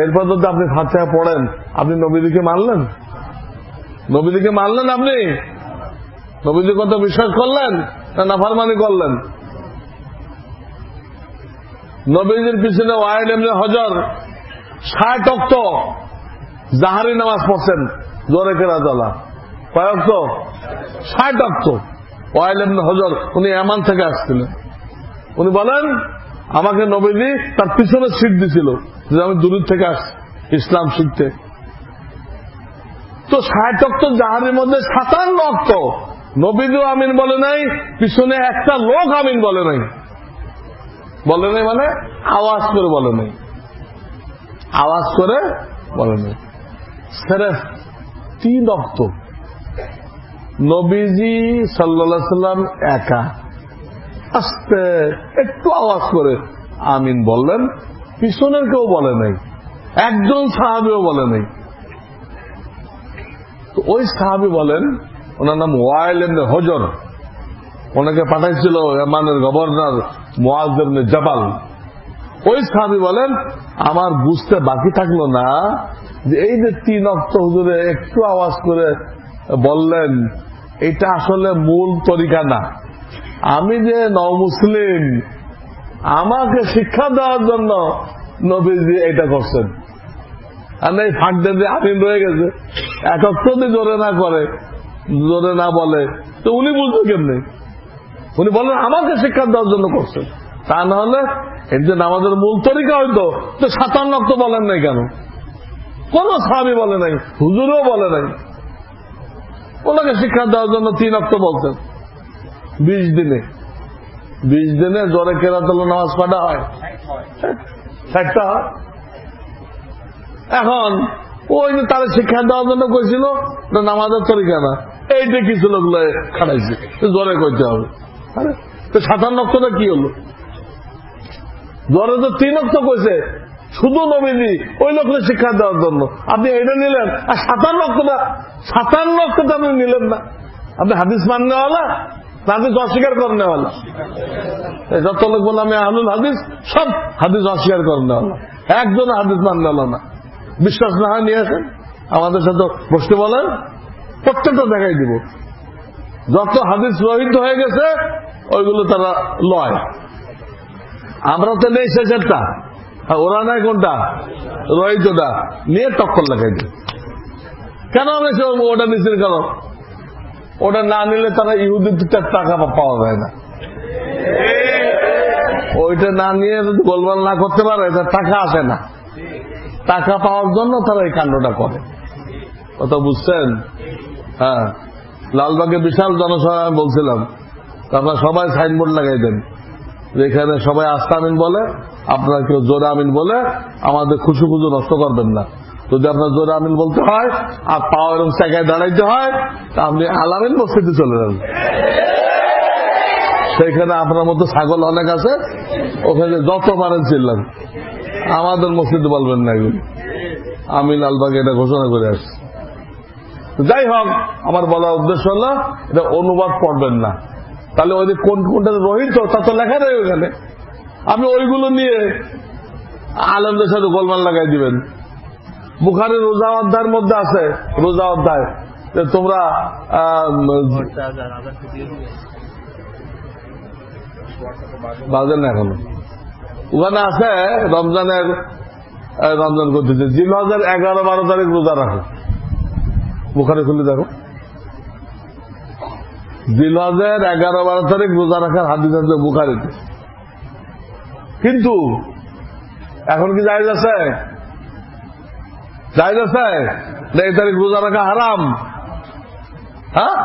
এরপর যদি আপনি ফাতিহা পড়েন, আপনি নবীজিকে মানলেন? নবীজিকে মানলেন? আপনি নবীজির কথা বিশ্বাস করলেন না নাফরমানি করলেন? নবীজির পিছনে ওয়াইল ইবনে হজর 60 ওয়াক্ত জাহারি নামাজ পড়ছেন, জোরে কেরাত আলা। কয় ওয়াক্ত? 60 ওয়াক্ত। ওয়াইল ইবনে হজর উনি ইয়ামান থেকে আসছিলেন। উনি বলেন, আমাকে নবীজি তার পিছনে সিট দিছিল যে আমি দূর থেকে আসছি ইসলাম শিখতে। তো 60 ওয়াক্ত জাহারির মধ্যে 57 ওয়াক্ত নবীজিও আমিন বলে নাই, পিছনে একটা লোক আমিন বলে নাই। বলে নাই মানে আওয়াজ করে বলে নাই, আওয়াজ করে বলে নাই। সিরফ 3 ওয়াক্ত নবীজি সাল্লাল্লাহু আলাইহি সাল্লাম একা আস্তে একটু আওয়াজ করে আমিন বললেন, পিছনের কেউ বলে নাই, একজন সাহাবীও বলে নাই। তো ওই সাহাবী বলেন, ওনার নাম ওয়াইল ইবনে হজর, ওনাকে পাঠাইছিল ইয়ামানের গভর্নর মুআজ ইবনে জাবাল। ওই সাহাবী বলেন, আমার বুঝতে বাকি থাকলো না যে এই যে 3 ওয়াক্ত হুজুরে একটু আওয়াজ করে বললেন, এটা আসলে মূল তরিকা না। আমি যে নওমুসলিম, আমাকে শিক্ষা দেওয়ার জন্য নবীজি এটা করছেন। আর এই ফাঁক দিয়ে আমিন রয়ে গেছে, একক যদি জোরে না করে, জোরে না বলে, তো উনি বুঝবে কেমনি? উনি বলেন আমাকে শিক্ষা দেওয়ার জন্য করছেন। তা না হলে এর যে নামাজের মূল তরিকা হইতো, তো 57 ওয়াক্ত বলেন নাই কেন? কোন সাহাবী বলে নাই, হুজুরও বলে নাই। ওনাকে শিক্ষা দেওয়ার জন্য 3 ওয়াক্ত বলছেন। 20 দিনে জোরে কেরাত নামাজ পড়া হয় 60টা হয়। এখন ওই যে তারা শিক্ষা দেওয়ার জন্য কইছিল নামাজের তরিকা না, এইটা কিছু লোক খাটাইছে জোরে কইতে হবে। আরে তো 57 ওয়াক্তটা কি হলো? জোরে তো 3 ওয়াক্ত কইছে শুধু নবীজি ওই লোককে শিক্ষা দেওয়ার জন্য। আপনি এটা নিলেন, আর 57 ওয়াক্তটা আপনি নিলেন না। আপনি হাদিস মাননেওয়ালা, হাদিস অস্বীকার করেনেওয়ালা। যত লোক বলে আমি আহলুল হাদিস, সব হাদিস অস্বীকার করেনেওয়ালা, একজন হাদিস মাননেওয়ালা না। বিশ্বাস না হয় নিয়ে আসেন, আমাদের সাথে বসতে বলেন, প্রত্যেকটা দেখাই দিব। যত হাদিস রহিত হয়ে গেছে ওইগুলো তারা লয়। আমরা তো নেই শেষেরটা, ওরা নাই কোনটা রহিতটা নিয়ে টক্কর লাগাই দিই। কেন আমি ওটা নিচ্ছেন? কেন ওটা না নিলে তারা ইহুদির টাকা পাওয়া যায় না। ওইটা না নিয়ে যদি গোলমাল না করতে পারে তার টাকা আসে না। টাকা পাওয়ার জন্য তারা এই কাণ্ডটা করে। কথা বুঝছেন? হ্যাঁ, লালবাগে বিশাল জনসভা আমি বলছিলাম, আপনারা সবাই সাইনবোর্ড লাগাই দেন যেখানে সবাই আস্তা আমিন বলে, আপনারা কেউ জোরে আমিন বলে আমাদের খুশি নষ্ট করবেন না। যদি আপনার জোরে আমিন বলতে হয় আর পাওয়া এরকম জায়গায় দাঁড়াইতে হয়, তা আপনি আলামিন মসজিদে চলে যান। সেইখানে আপনার মতো ছাগল অনেক আছে, ওখানে যত পারেন চিল্লান। আমাদের মসজিদে বলবেন না এগুলো। আমি লালবাগে এটা ঘোষণা করে আসছি। যাই হোক, আমার বলার উদ্দেশ্য হলো এটা অনুবাদ পড়বেন না, তাহলে ওই যে কোনটা রহিত তা তো লেখা নেই ওখানে। আপনি ওইগুলো নিয়ে আলেমদের সাথে গোলমাল লাগাই দিবেন। বুখারী রোজা অধ্যায়ের মধ্যে আছে, রোজা অধ্যায়, তোমরা বাজেন না এখনো, ওখানে আছে রমজান করতেছে জিলহজের 11-12 তারিখ রোজা রাখো। বুখারী খুলে দেখো, জিলহজের 11-12 তারিখ রোজা রাখার হাদিস আছে বুখারীতে, কিন্তু এখন কি জায়েজ আছে? জায়েজ আছে? এই তারিখ রোজা রাখা হারাম। হ্যাঁ,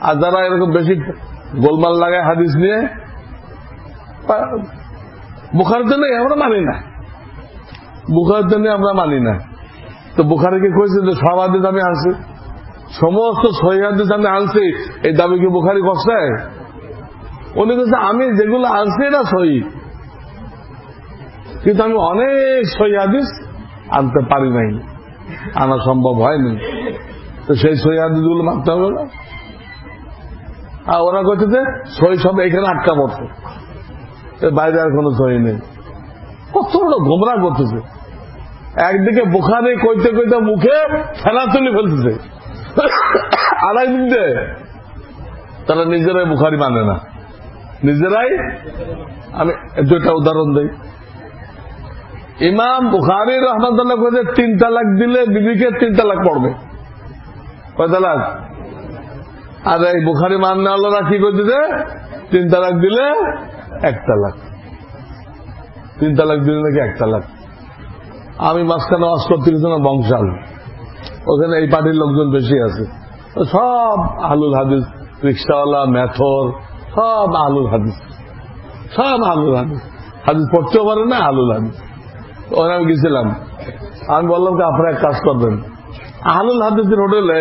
আর যারা এরকম বেশি গোলমাল লাগায় হাদিস নিয়ে, বুখারীতে নেই আমরা মানি না, বুখারীতে নেই আমরা মানি না। তো বুখারীকে কইছে যে সব হাদিস আমি আনছি, সমস্ত সহিহ হাদিস আমি আনছি, এই দাবি কি বুখারী করছে? উনি বলছে আমি যেগুলো আনছি এটা সহিহ, কিন্তু আমি অনেক সহিহ হাদিস আনতে পারি নাই, আনা সম্ভব হয়নি। তো সেই সহিহ হাদিসগুলো মানতে হবে না। আর ওরা কইছে যে সহিহ সব এখানে আটকা পড়ছে, বাইরে আর কোন সহিহ নেই। কত বড় গোমরাহ করতেছে। একদিকে বুখারী কইতে কইতে মুখে ফেনা তুলে ফেলতেছে, আর একদিকে তারা নিজেরাই বুখারী মানে না, নিজেরাই। আমি দুইটা উদাহরণ দেই। ইমাম বুখারী রাহমাতুল্লাহ কইছে 3 তালাক দিলে বিবিকে 3 তালাক পড়বে। কয় তালাক? আর এই বুখারী মাননা আল্লাহরা কি কইছে? 3 তালাক দিলে 1 তালাক। 3 তালাক দিলে নাকি 1 তালাক। আমি মাঝখানে ওয়াজ করতেছি না বংশাল, ওখানে এই পার্টির লোকজন বেশি আছে, সব আহলুল হাদিস, রিক্সাওয়ালা, মেথর, সব আহলুল হাদিস, সব আহলুল হাদিস, হাদিস পড়তেও পারে না, আহলুল হাদিস। ওখানে আমি গেছিলাম, আমি বললাম যে আপনারা এক কাজ করবেন, আহলুল হাদিসের হোটেলে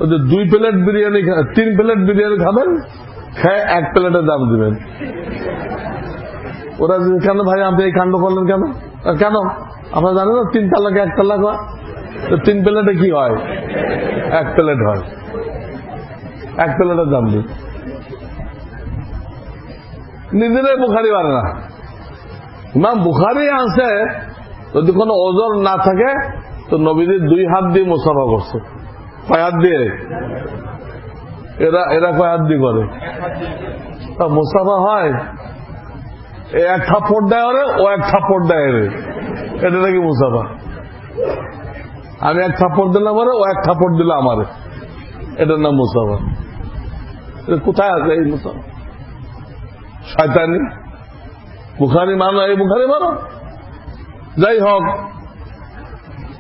ওই যে 2 প্লেট বিরিয়ানি, 3 প্লেট বিরিয়ানি খাবেন, খেয়ে 1 প্লেটের দাম দিবেন। ওরা কেন ভাই আপনি এই কাণ্ড করলেন কেন? কেন আপনারা জানেন না 3 তালাকে 1 তালাক হয়? 3 প্লেটে কি হয়? 1 প্লেট হয়, 1 প্লেটের দাম দিন। নিজেরাই বুখারী মানে না। ইমাম বুখারী আছে যদি কোনো ওজর না থাকে তো নবীজি 2 হাত দিয়ে মুসাফা করছে। কয় হাত দিয়ে? এরা কয় হাত দিয়ে করে? মুসাফা হয়, এক থাপ্পড় দেয় ওরে, ও এক থাপ্পড় দেয় রে, এটা নাকি মুসাফা? আমি 1 থাপ্পড় দিলাম ওরে, ও 1 থাপ্পড় দিল আমারে, এটার নাম মুসাফা। কোথায় আছে এই মুসাফা? শয়তানি। বুখারী মানো, এই বুখারী মানো। যাই হোক,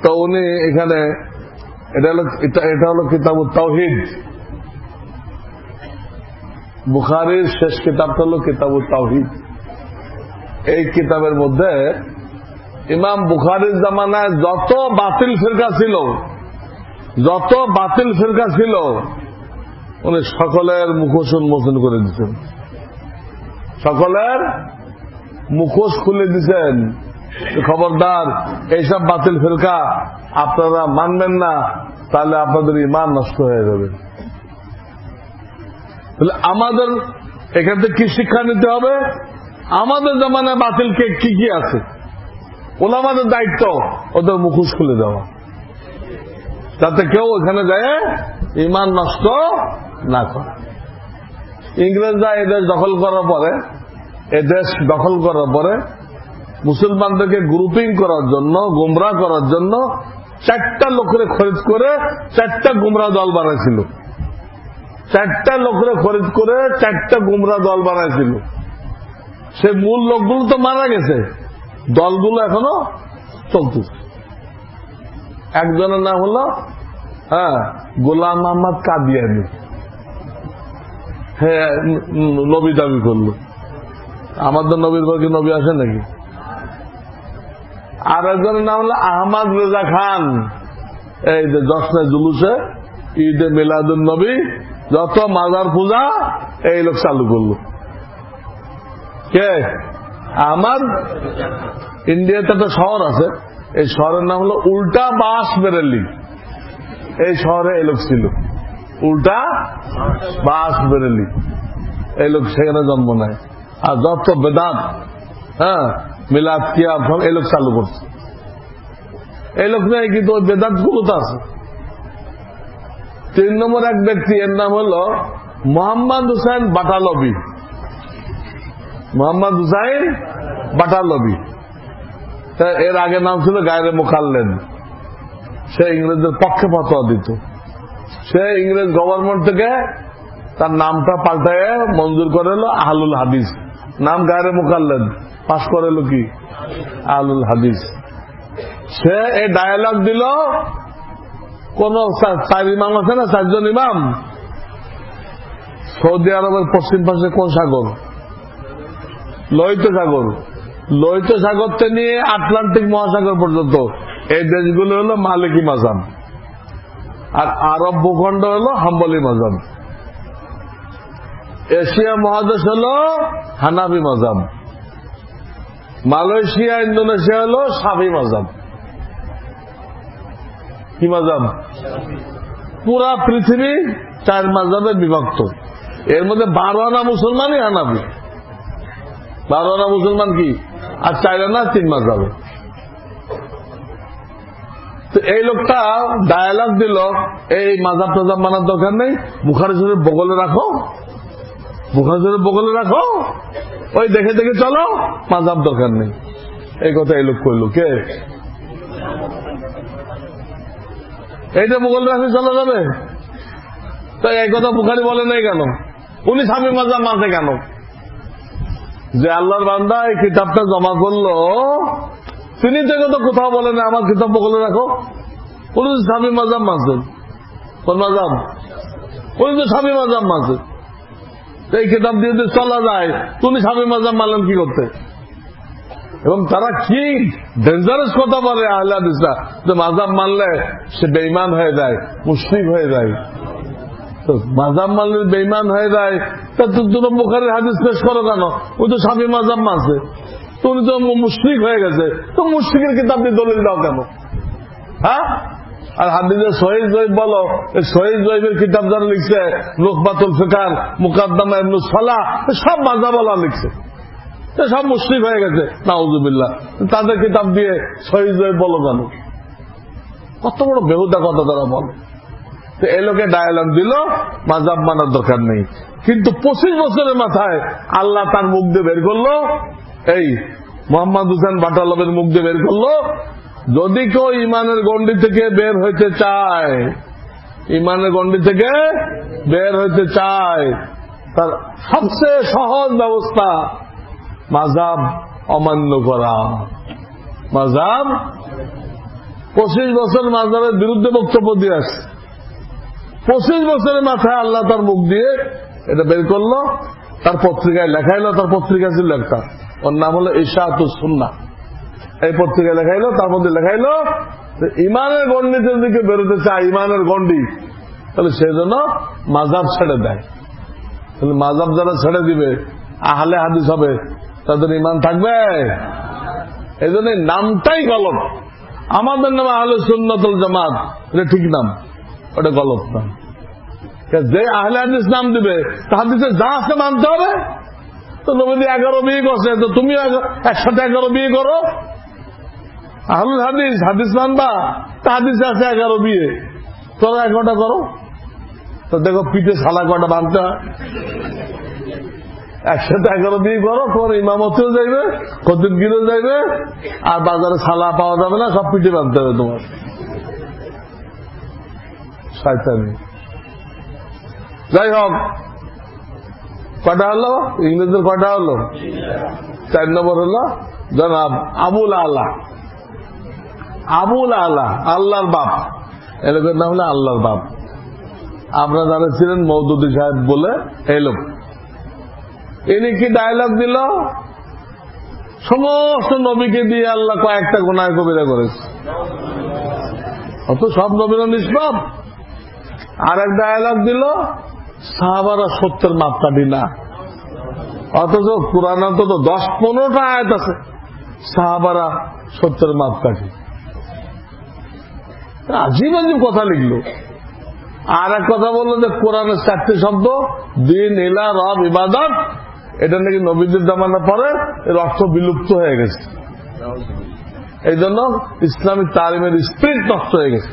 তো উনি এখানে এটা হলো কিতাবুত তাওহীদ। বুখারীর শেষ কিতাবটা হলো কিতাবুত তাওহীদ। এই কিতাবের মধ্যে ইমাম বুখারীর জামানায় যত বাতিল ফিরকা ছিল উনি সকলের মুখোশ উন্মোচন করে দিচ্ছেন, সকলের মুখোশ খুলে দিচ্ছেন। খবরদার, এইসব বাতিল ফিরকা আপনারা মানবেন না, তাহলে আপনাদের ঈমান নষ্ট হয়ে যাবে। তাহলে আমাদের এখান থেকে কি শিক্ষা নিতে হবে? আমাদের জামানায় বাতিল কি কি আছে, ওলামাদের দায়িত্ব ওদের মুখোশ খুলে দেওয়া, যাতে কেউ ওখানে যায় ঈমান নষ্ট না করে। ইংরেজরা এদেশ দখল করার পরে মুসলমানদেরকে গ্রুপিং করার জন্য, গুমরাহ করার জন্য 4টা লোকের খরিদ করে 4টা গুমরাহ দল বানাইছিল। 4টা লোকের খরিদ করে 4টা গুমরাহ দল বানাইছিল। সে মূল লোকগুলো তো মারা গেছে, দলগুলো এখনো চলতেছে। একজনের নাম হলো গোলাম আহমদ কাদিয়ানি, হ্যাঁ নবী দাবি করলো। আমাদের নবীর পর কি নবী আসে নাকি? আর একজনের নাম হলো আহমদ রেজা খান, এই যে জশ্নে জুলুসে, ঈদে মিলাদুন নবী, যত মাজার পূজা এই লোক চালু করলো। কে? আহমদ। ইন্ডিয়াতে একটা শহর আছে, এই শহরের নাম হলো উল্টা বাস বেরেলি। এই শহরে এই লোক ছিল, উল্টা বাস বেরেলি, এই লোক সেখানে জন্ম নেয়। আর যত বেদাত, মিলাদ কিয়া এই লোক চালু করছে। এই লোক নেই, কিন্তু ওই বেদাত গুলো তো আছে। 3 নম্বর এক ব্যক্তি, এর নাম হলো মোহাম্মদ হুসাইন বাটালবি। মোহাম্মদ হুসাইন বাটালবি, এর আগে নাম ছিল গায়রে মুকাল্লেদ। সে ইংরেজদের পক্ষে ফতোয়া দিত। সে ইংরেজ গভর্নমেন্ট থেকে তার নামটা পাল্টায় মঞ্জুর করে এলো আহলুল হাদিস, নাম গায়রে মুকাল্লাদ, পাশ করে এলো কি আহলুল হাদিস। সে এই ডায়ালগ দিল, কোন 4 ইমাম আছে না, 4 জন ইমাম, সৌদি আরবের পশ্চিম পাশে কোন সাগর? লোহিত সাগর। লোহিত সাগর থেকে নিয়ে আটলান্টিক মহাসাগর পর্যন্ত এই দেশগুলো হলো মালিকি মাযহাব, আর আরব ভূখণ্ড হলো হাম্বলি মাযহাব। এশিয়া মহাদেশ হলো হানাফি মাযহাব। মালয়েশিয়া, ইন্দোনেশিয়া হলো শাফি মাযহাব। কি মাযহাব? পুরা পৃথিবী 4 মাযহাবে বিভক্ত। এর মধ্যে 12 আনা মুসলমানই হানাফি, 12 আনা মুসলমান কি, আর 4 আনা 3 মাযহাবে। তো এই লোকটা ডায়ালগ দিল, এই মাযহাব টাযহাব মানার দরকার নেই, বুখারী শরীফ বগলে রাখো, বুখারী শরীফ বগলে রাখো, ওই দেখে দেখে চলো, মাযহাব দরকার নেই। এই কথা এই লোক কইল। কে? এইটা বগলে রাখলে চলা যাবে? তো এই কথা বুখারী বলে নাই কেন? উনি শাফি মাযহাব মানছে কেন? যে আল্লাহর বান্দা এই কিতাবটা জমা করলো, তিনি তো কথা কোথাও বলেন আমার কিতাব বগলে রাখো। উনি তো শাফি মাযহাব মানছেন। কোন মাযহাব? উনি তো শাফি মাযহাব মানছেন। এই কিতাব দিয়ে যদি চলা যায়, তুমি শাফি মাযহাব মানলেন কি করতে? এবং তারা কি ডেঞ্জারাস কথা বলে আহলে হাদিসরা, যে মাযহাব মানলে সে বেঈমান হয়ে যায়, মুশরিক হয়ে যায়। তো মাযহাব মানলে বেঈমান হয়ে যায়, তা তুমি বুখারীর হাদিস পেশ করো কেন? ওই তো শাফি মাযহাব মানছে, তো উনি তো মুশরিক হয়ে গেছে, তো মুশরিকের কিতাব দিয়ে দলিল দাও কেন? হ্যাঁ? আর হাদিসের সহিহ জয়ীফ বলো, এই সহিহ জয়ীফের কিতাব যারা লিখছে, নুখবাতুল ফিকার, মুকাদ্দামা ইবনে সালাহ, সব মাযহাবওয়ালা লিখছে, সব মুশরিক হয়ে গেছে, নাউযুবিল্লাহ। তাদের কিতাব দিয়ে সহিহ জয়ীফ বলো কেন? কত বড় বেহুদা কথা তারা বলে। তো এই লোকে ডায়ালগ দিল, মাযহাব মানার দরকার নেই। কিন্তু 25 বছরের মাথায় আল্লাহ তার মুখ দিয়ে বের করলো, এই মোহাম্মদ হোসেন বাটালবের মুখ দিয়ে বের করলো, যদি কেউ ইমানের গণ্ডি থেকে বের হইতে চায়, ইমানের গণ্ডি থেকে বের হইতে চায়, তার সবচেয়ে সহজ ব্যবস্থা মাযহাব অমান্য করা। মাযহাব 25 বছর মাযহাবের বিরুদ্ধে বক্তব্য দিয়ে আসছে। 25 বছরের মাথায় আল্লাহ তার মুখ দিয়ে এটা বের করলো, তার পত্রিকায় লেখাইলো। তার পত্রিকা ছিল একটা, ওর নাম হলো ইশাআতুস সুন্নাহ। এই পত্রিকায় লেখাইলো, তার মধ্যে লেখাইলো ইমানের গণ্ডিতে দিকে বেরোতে চায়, ইমানের গণ্ডি, তাহলে সেই জন্য মাযহাব ছেড়ে দেয়। তাহলে মাযহাব যারা ছেড়ে দিবে, আহলে হাদিস হবে, তাদের ইমান থাকবে? এই জন্য নামটাই গলত। আমাদের নাম আহলে সুন্নাত ওয়াল জামাত, এটা ঠিক নাম, ওটা গলত নাম। যে আহলে হাদিস নাম দিবে, হাদিসে যা আছে মানতে হবে। তো নবী 11 বিয়ে করছে, তো তুমি একসাথে 11 বিয়ে করো। আহলুল হাদিস, হাদিস মানবা, তা হাদিসে আছে 11 বিয়ে, তোরা 11টা করো। তো দেখো পিঠে সালা কটা বাঁধতে হয়। একসাথে 11 বিয়ে করো, তোমার ইমামতিও যাইবে, খতিবগিরও যাইবে, আর বাজারে সালা পাওয়া যাবে না, সব পিঠে বাঁধতে হবে তোমার। শয়তানি। যাই হোক, কটা হলো? ইংরেজদের কটা হলো? 4 নম্বর হলো জনাব আবুল আলা। আবুল আলা, আল্লাহর বাপ। এলোকের নাম হলো আল্লাহর বাপ। আপনারা যারা ছিলেন মওদুদী সাহেব বলে এই লোক, ইনি কি ডায়লগ দিল? সমস্ত নবীকে দিয়ে আল্লাহ কয়েকটা গুনাহ কবিরা করেছে, অত সব নবীরা নিষ্পাপ। আর এক ডায়লগ দিল, সাহাবারা সত্যের মাপকাঠি না, অথচ কুরআনে তো 10-15টা আয়াত আছে সাহাবারা সত্যের মাপকাঠি। আজীব আজীব কথা লিখলো। আর এক কথা বললো যে কোরআনের 4টি শব্দ, দিন, ইলা, রব, ইবাদত, এটা নাকি নবীদের জামানার পরে এর অর্থ বিলুপ্ত হয়ে গেছে। এই জন্য ইসলামিক তালিমের স্পিরিট নষ্ট হয়ে গেছে।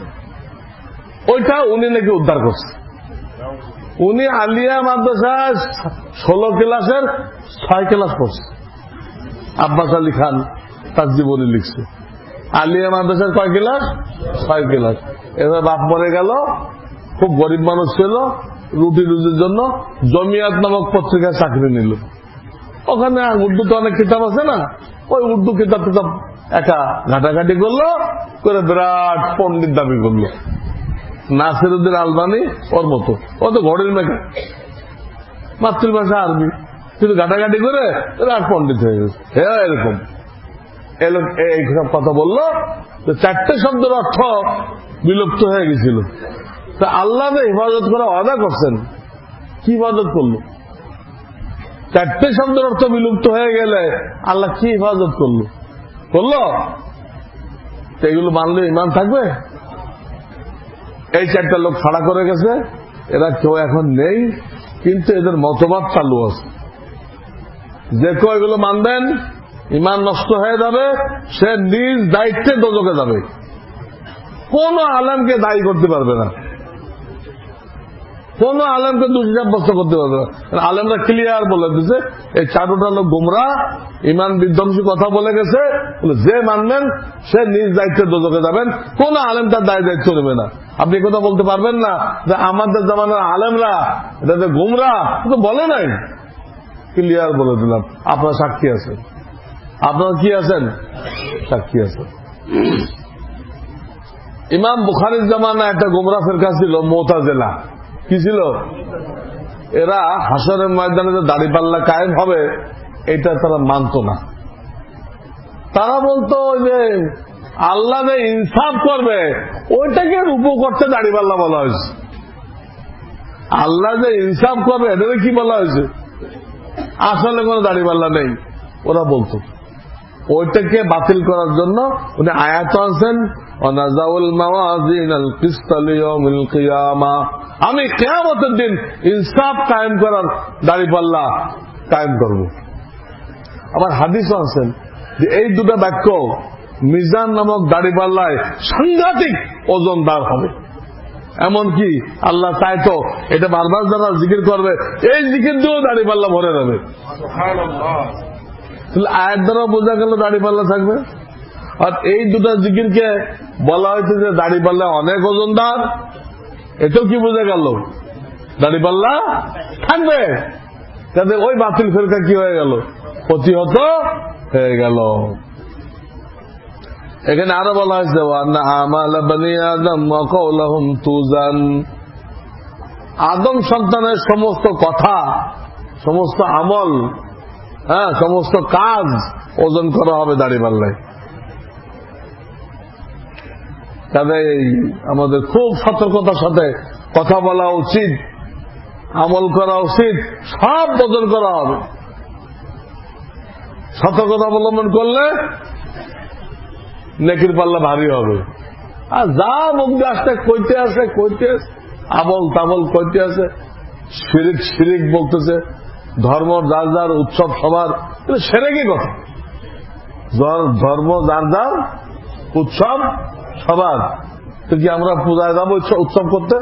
ওইটা উনি নাকি উদ্ধার করছে। উনি আলিয়া মাদ্রাসায় 16 ক্লাসের 6 ক্লাস পড়ছে। আব্বাস আলী খান তার জীবনী লিখছে। আলিয়া মাদ্রাসার কয় ক্লাস? 6 ক্লাস। এবার বাপ মরে গেল, খুব গরিব মানুষ ছিল, রুটি রুজির জন্য জমিয়াত নামক পত্রিকায় চাকরি নিল। ওখানে উর্দুতে অনেক কিতাব আছে না, ওই উর্দু কিতাব টিতাব একা ঘাটাঘাটি করলো, করে বিরাট পণ্ডিত দাবি করলো। নাসিরউদ্দিন আলবানী ওর মতো, ও তো ঘড়ির মেঘা, মাতৃভাষা আরবি, কিন্তু ঘাটাঘাটি করে বিরাট পণ্ডিত হয়ে গেছে। এরকম এইসব কথা বললো, চারটে শব্দের অর্থ বিলুপ্ত হয়ে গেছিল। তা আল্লাহ হেফাজত করা ওয়াদা করছেন, কি হেফাজত করলো? চারটে শব্দের অর্থ বিলুপ্ত হয়ে গেলে আল্লাহ কি হেফাজত করলো? এগুলো মানলে ইমান থাকবে? এই চারটা লোক ছাড়া করে গেছে, এরা কেউ এখন নেই, কিন্তু এদের মতবাদ চালু আছে। যে কেউ এগুলো মানবেন ইমান নষ্ট হয়ে যাবে, সে নিজ দায়িত্বে দোজখে যাবে, কোন আলেমকে দায়ী করতে পারবে না, কোন আলেমকে দোষী সাব্যস্ত করতে পারবে না। আলেমরা ক্লিয়ার বলে দিচ্ছে এই চারটা লোক গোমরাহ, ইমান বিধ্বংসী কথা বলে গেছে, যে মানবেন সে নিজ দায়িত্বে দোজখে যাবেন, কোন আলেম তার দায়িত্ব নেবে না। আপনি কথা বলতে পারবেন না যে আমাদের জামানার আলেমরা এটা যে গোমরাহ, তো বলে নাই, ক্লিয়ার বলে দিলাম। আপনার সাক্ষী আছেন, আপনারা কি আছেন? সাক্ষী আছেন। ইমাম বুখারীর জামানা একটা গোমরাহ ফিরকা ছিল, মুতাজিলা। কি ছিল? এরা হাসরের ময়দানে যে দাড়িপাল্লা কায়েম হবে এটা তারা মানত না। তারা বলতো যে আল্লাহ যে ইনসাফ করবে ওইটাকে রূপক করতে দাড়িপাল্লা বলা হয়েছে। আল্লাহ যে ইনসাফ করবে এটাকে কি বলা হয়েছে? আসলে কোন দাড়িপাল্লা নেই, ওরা বলতো। ওইটাকে বাতিল করার জন্য উনি আয়াত আনছেন, আমি কিয়ামতের দিন ইনসাফ কায়েম করার দাড়িপাল্লা কায়েম করব। আবার হাদিস আনছেন যে এই দুটা বাক্য মিজান নামক দাড়িপাল্লায় সাংঘাতিক ওজনদার হবে। এমনকি আল্লাহ চাইতো এটা বারবার যারা জিকির করবে এই জিকির দিয়েও দাড়িপাল্লা ভরে যাবে। আয়াত দ্বারা বোঝা গেল দাড়িপাল্লা থাকবে। আর এই দুটা জিকিরকে বলা হয়েছে যে দাড়িপাল্লা অনেক ওজনদার, এটাও কি বোঝা গেল? দাড়িপাল্লা থাকবে। তাদের ওই বাতিল ফেরকা কি হয়ে গেল? প্রতিহত হয়ে গেল। এখানে আরো বলা হয়েছে আদম সন্তানের সমস্ত কথা, সমস্ত আমল, সমস্ত কাজ ওজন করা হবে দাড়িপাল্লায়। তাদের আমাদের খুব সতর্কতার সাথে কথা বলা উচিত, আমল করা উচিত, সব ওজন করা হবে। সতর্কতা অবলম্বন করলে নেকির পাল্লা ভারী হবে। আর যা মুখ দিয়ে আসতে কইতে আছে আবল তাবল কইতে আছে, শিরিক শিরিক বলতেছে, ধর্ম যার যার, উৎসব সবার, সেরেকি কথা। ধর্ম যার যার, উৎসব সবার। তো কি আমরা পূজায় যাবো উৎসব করতে?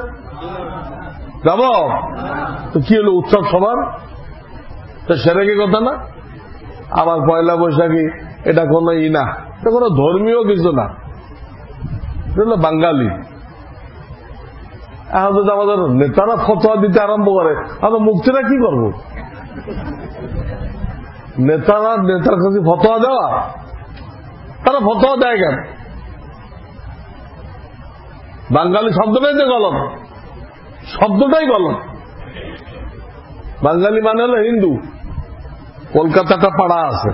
যাব তো কি হলো? উৎসব সবার, তো সেরেকি কথা না। আবার পয়লা বৈশাখী এটা কোনো না, এটা কোনো ধর্মীয় কিছু না, এটা হলো বাঙালি। এখন যদি আমাদের নেতারা ফতোয়া দিতে আরম্ভ করে, আমরা মুক্তিরা কি করব? নেতার কাছে ফতোয়া দেওয়া, তারা ফতোয়া দেয় কেন? বাঙালি শব্দটাই তো গলত, শব্দটাই গলত। বাঙালি মানে হলো হিন্দু। কলকাতাটা পাড়া আছে,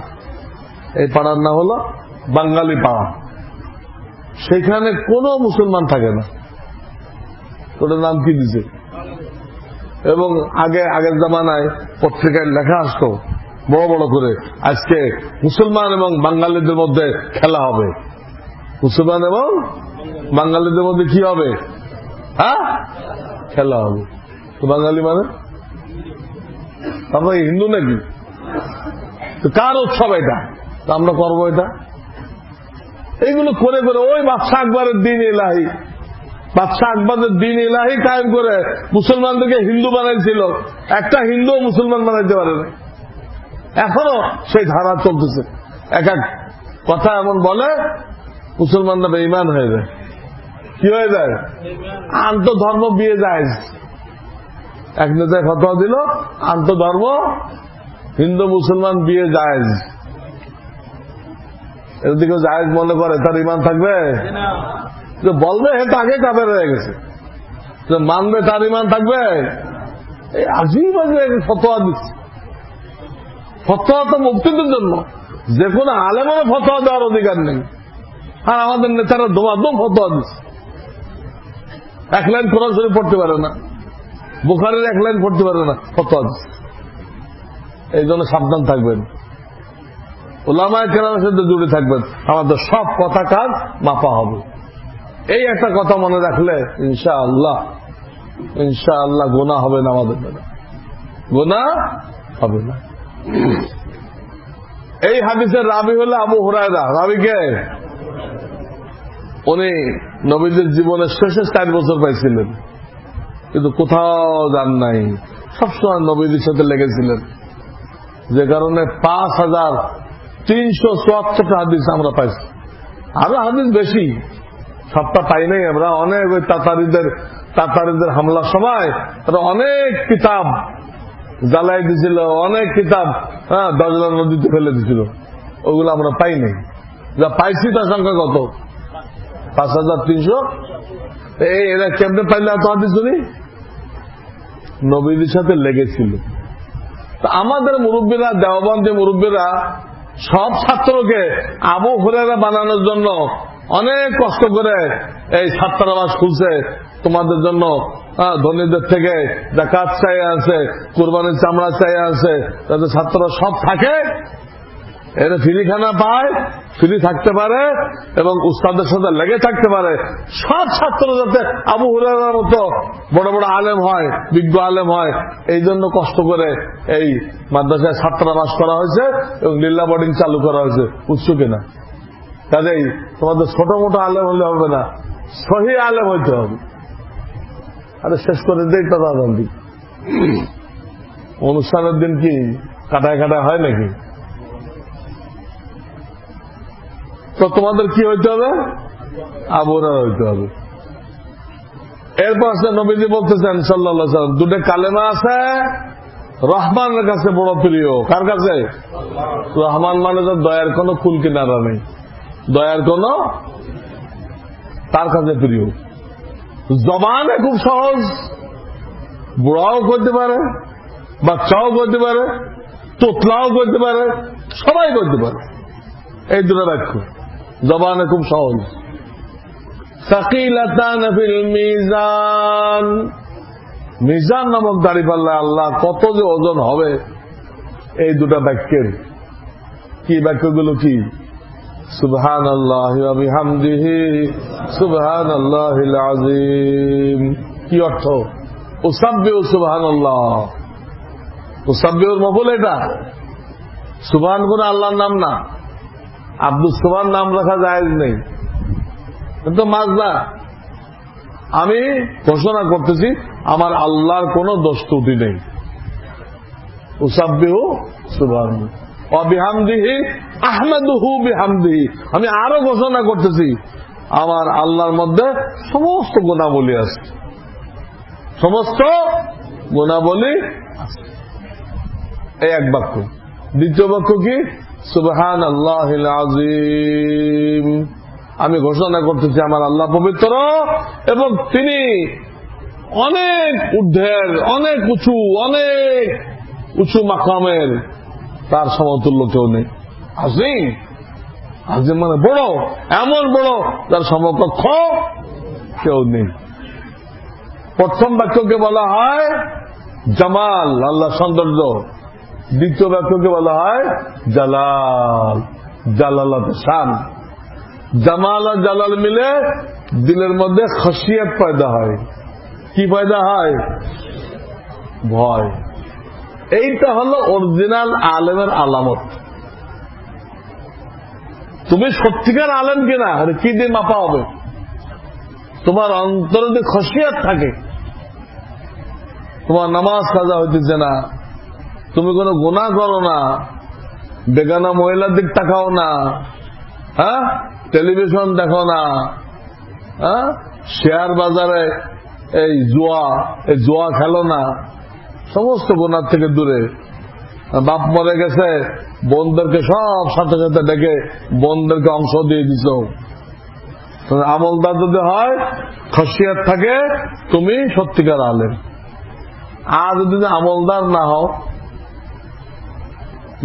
এই পাড়ার নাম হলো বাঙালি পাড়া। সেখানে কোনো মুসলমান থাকে না, ওটার নাম কি দিছে? এবং আগের জামানায় পত্রিকায় লেখা আসতো বড় বড় করে, আজকে মুসলমান এবং বাঙালিদের মধ্যে খেলা হবে। মুসলমান এবং বাঙালিদের মধ্যে কি হবে? খেলা হবে। তো বাঙালি মানে আমরা হিন্দু নাকি? কার উৎসব এটা? আমরা করবো এটা? এইগুলো করে করে ওই বাদশাহ আকবরের দিন ইলাহি, বাদশাহ আকবরের দিন ইলাহি কায়েম করে মুসলমানদেরকে হিন্দু বানাইছিল। একটা হিন্দু মুসলমান বানাইতে পারে না। এখনো সেই ধারা চলতেছে। এক এক কথা এমন বলে মুসলমানরা বেঈমান হয়ে যায়। কি হয়ে যায়? আন্তঃধর্ম বিয়ে যায়। এক নেতায় ফতোয়া দিল আন্তধর্ম হিন্দু মুসলমান বিয়ে জায়েজ। এর দিকে জায়েজ মনে করে তার ইমান থাকবে? যে বলবে এটা আগে কাফের হয়ে গেছে, যে মানবে তার ইমান থাকবে? এই আজিব ফতোয়া দিচ্ছে। ফতোয়া তো মুক্তিদের জন্য, যে কোনো আলেমের ফতোয়া দেওয়ার অধিকার নেই। আর আমাদের নেতারা দোয়াদম ফতোয়া দিচ্ছে। এক লাইন কোরআন শরীফ পড়তে পারে না, বুখারীর এক লাইন পড়তে পারে না, ফতোয়া দিচ্ছে। এই জন্য সাবধান থাকবেন, উলামায়ে কেরামের সাথে জুড়ে থাকবেন, আমাদের সব কথা কাজ মাপা হবে। এই একটা কথা মনে রাখলে ইনশাআল্লাহ ইনশাআল্লাহ গুনাহ হবে না, আমাদের গুনাহ হবে না। এই হাদিসের রাবি হলো আবু হুরায়রা। রাবিকে উনি নবীদের জীবনের শেষে 4 বছর পাইছিলেন, কিন্তু কোথাও যান নাই, সবসময় নবীদের সাথে লেগেছিলেন, যে কারণে 5374টা হাদিস আমরা পাইছি। আরো হাদিস বেশি, সবটা পাই নাই আমরা। অনেক ওই তাতারিদের হামলার সময় তারা অনেক কিতাব জ্বালাই দিছিল, অনেক কিতাব দজলা নদীতে ফেলে দিছিল, ওগুলো আমরা পাই নাই। যা পাইছি তার সংখ্যা কত? 5300। এরা কেমনে পাইলে এত হাদিস শুনি? নবীদের সাথে লেগেছিল। আমাদের মুরব্বীরা, দেওবন্দি মুরব্বীরা সব ছাত্রকে আবু হুরায়রা বানানোর জন্য অনেক কষ্ট করে এই ছাত্রাবাস খুলছে তোমাদের জন্য। ধনীদের থেকে যাকাত চাই আছে, কুরবানির চামড়া চাই আছে, যাতে ছাত্ররা সব থাকে, এরা ফ্রিখানা পায়, ফ্রি থাকতে পারে এবং উস্তাদের সাথে লেগে থাকতে পারে। সব ছাত্র যাতে আবু হুরায়রার মতো বড় বড় আলেম হয়, বিজ্ঞ আলেম হয়, এই জন্য কষ্ট করে এই মাদ্রাসায় ছাত্রাবাস করা হয়েছে এবং লিল্লা বোর্ডিং চালু করা হয়েছে। বুঝছো কিনা? কাজেই তোমাদের ছোট মোটো আলেম হলে হবে না, সহি আলেম হইতে হবে। আরে শেষ করে দেই কথা জলদি। অনুষ্ঠানের দিন কি কাটায় কাটায় হয় নাকি? তো তোমাদের কি হইতে হবে? আবু হুরায়রা হইতে হবে। এরপর নবীজি বলতেছেন সাল্লাল্লাহু আলাইহি ওয়াসাল্লাম, দুটো কালেমা আছে রহমানের কাছে বড় প্রিয়। কার কাছে? রহমান মানে তো দয়ার কোন কুল কিনারা নেই, দয়ার কোন, তার কাছে প্রিয়। জবানে খুব সহজ, বুড়াও করতে পারে, বাচ্চাও করতে পারে, তোতলাও করতে পারে, সবাই করতে পারে। এই দুটো বাক্য জবানে খুব সহজ। সাকিলাতান ফিল মিজান, মিজান নামক দাঁড়িপাল্লা আল্লাহ কত যে ওজন হবে এই দুটা বাক্যের। কি বাক্যগুলো কি? সুবহানাল্লাহি ওয়া বিহামদিহি সুবহানাল্লাহিল আযীম। কি অর্থ? উসাব্বিহু সুবহানাল্লাহ। উসাব্বিহুর মফুল এটা। সুবহান কোন আল্লাহর নাম না, আব্দুস সুবহান নাম রাখা জায়েজ নেই, কিন্তু মাজনা। আমি ঘোষণা করতেছি আমার আল্লাহর কোন দোষ ত্রুটি নেই। উসাব্বিহু সুবহানাল্লাহ ওয়া বিহামদিহি আহমাদুহু বিহামদিহি। আমি আরো ঘোষণা করতেছি আমার আল্লাহর মধ্যে সমস্ত গুণাবলী আছে, সমস্ত গুণাবলী আছে। এই এক বাক্য। দ্বিতীয় বাক্য কি? সুবহানাল্লাহিল আযীম। আমি ঘোষণা করতেছি আমার আল্লাহ পবিত্র এবং তিনি অনেক ঊর্ধ্বের, অনেক উঁচু, অনেক উঁচু মাকামের, তার সমতুল্য কেউ নেই। আযীম, আযীম মানে বড়, এমন বড় যার সমকক্ষ কেউ নেই। প্রথম বাক্যকে বলা হয় জামাল, আল্লাহ সৌন্দর্য। দ্বিতীয় বাক্যকে বলা হয় জালাল, জালালাত শান। জামাল আর জালাল মিলে দিলের মধ্যে খশিয়ত পয়দা হয়। কি পয়দা হয়? ভয়। এইটা হলো অরিজিনাল আলেমের আলামত। তুমি সত্যিকার আলেম কিনা কি দিয়ে মাপা হবে? তোমার অন্তরে যদি খশিয়ত থাকে, তোমার নামাজ কাজা হইতেছে না, তুমি কোনো গুনাহ করো না, বেগানা মহিলার দিক তাকাও না, হ্যাঁ, টেলিভিশন দেখো না, হ্যাঁ, শেয়ার বাজারে এই জুয়া খেলো না, সমস্ত গুনাহ থেকে দূরে। বাপ মরে গেছে, বোনদেরকে সব সাথে সাথে ডেকে বোনদেরকে অংশ দিয়ে দিছ। আমলদার যদি হয়, খসিয়াত থাকে, তুমি সত্যিকার আলেম। আর যদি আমলদার না হও,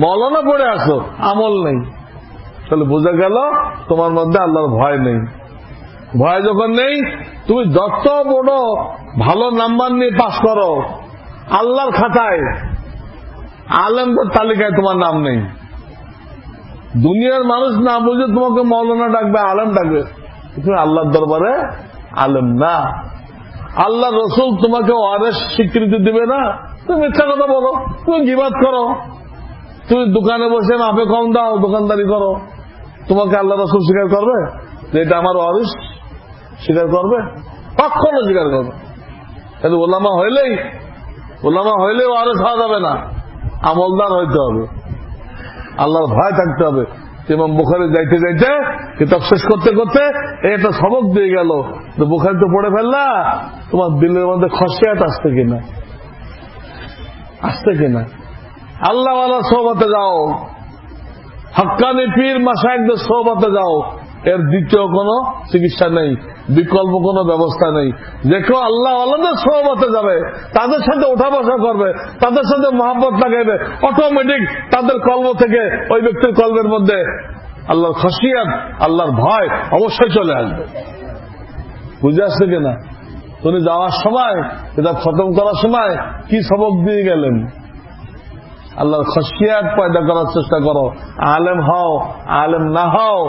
মৌলানা পড়ে আসো, আমল নেই, তাহলে বোঝা গেল তোমার মধ্যে আল্লাহর ভয় নেই। ভয় যখন নেই, তুমি যত বড় ভালো নাম্বার নিয়ে পাস করো, আল্লাহর খাতায় আলেমদের তালিকায় তোমার নাম নেই। দুনিয়ার মানুষ না বুঝে তোমাকে মৌলানা ডাকবে, আলেম ডাকবে, তুমি আল্লাহর দরবারে আলেম না। আল্লাহ রসুল তোমাকে ওয়ারেস স্বীকৃতি দিবে না। তুমি মিথ্যা কথা বলো, তুমি গীবাত করো, তুমি দোকানে বসে মাপে কম দাও, দোকানদারি করো, তোমাকে আল্লাহ রসুল স্বীকার করবে যে এটা আমার ওয়ারিস? স্বীকার করবে? কখনো স্বীকার করবে। কিন্তু ওলামা হইলেই ওয়ারিস হওয়া যাবে না, আমলদার হইতে হবে, আল্লাহর ভয় থাকতে হবে। ইমাম বুখারী যাইতে যাইতে কিতাব শেষ করতে করতে এটা সবক দিয়ে গেল, বুখারী তো পড়ে ফেললা, তোমার দিলের মধ্যে খসিয়াত আসছে কিনা। আল্লাহওয়ালা সোহবতে যাও, হক্কানি পীর মাশায়েখদের সোহবতে যাও। এর দ্বিতীয় কোন চিকিৎসা নেই, বিকল্প কোন ব্যবস্থা নেই। যে কেউ আল্লাহওয়ালাদের সোহবতে যাবে, তাদের সাথে ওঠা বসা করবে, তাদের সাথে মহব্বত লাগাইবে, অটোমেটিক তাদের কলব থেকে ওই ব্যক্তির কলবের মধ্যে আল্লাহর খসিয়াত, আল্লাহর ভয় অবশ্যই চলে আসবে। বুঝে আসছে কিনা? তুমি যাওয়ার সময়, কিতাব খতম করার সময় কি সবক দিয়ে গেলেন? আল্লাহর খসিয়াত পয়দা করার চেষ্টা করো। আলেম হও, আলেম না হও,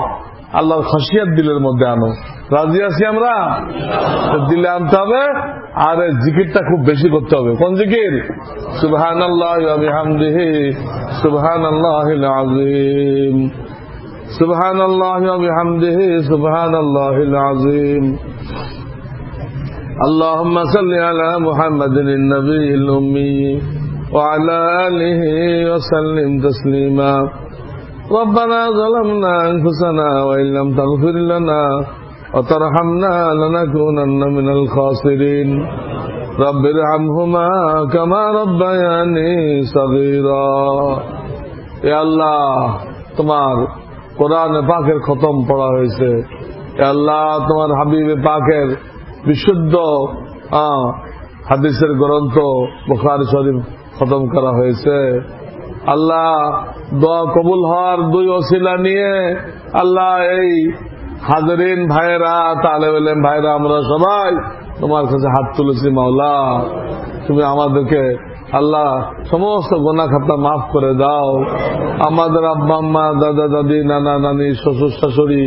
আল্লাহর খসিয়াত দিলের মধ্যে আনো। রাজি আছি আমরা? দিলে আনতে হবে। আর জিকিরটা খুব বেশি করতে হবে। কোন জিকির? সুবহানাল্লাহি ওয়া বিহামদিহি সুবহানাল্লাহিল আযীম, সুবহানাল্লাহি ওয়া বিহামদিহি সুবহানাল্লাহিল আযীম। আল্লাহুম্মা সাল্লি আলা মুহাম্মাদিন নবিয়্যিল উম্মি وعلى آله وسلم تسليما. ربنا ظلمنا أنفسنا وإن لم تغفر لنا وترحمنا لنكونن من الخاسرين. رب ارحمهما كما ربياني صغيرا. يا الله, তোমার কোরআন পাকের খতম পড়া হয়েছে। আল্লাহ, তোমার হাবিবে পাকের বিশুদ্ধ হাদিসের গ্রন্থ বুখারী শরীফ খতম করা হয়েছে। আল্লাহ, দোয়া কবুল হওয়ার দুই ওসিলা নিয়ে আল্লাহ এই হাজরিন ভাইরা, তালেব ইলম ভাইরা, আমরা সবাই তোমার কাছে হাত তুলেছি। মাওলা, তুমি আমাদেরকে আল্লাহ সমস্ত গুনাহ খাতা মাফ করে দাও। আমাদের আব্বা আম্মা, দাদা দাদি, নানা নানি, শ্বশুর শাশুড়ি,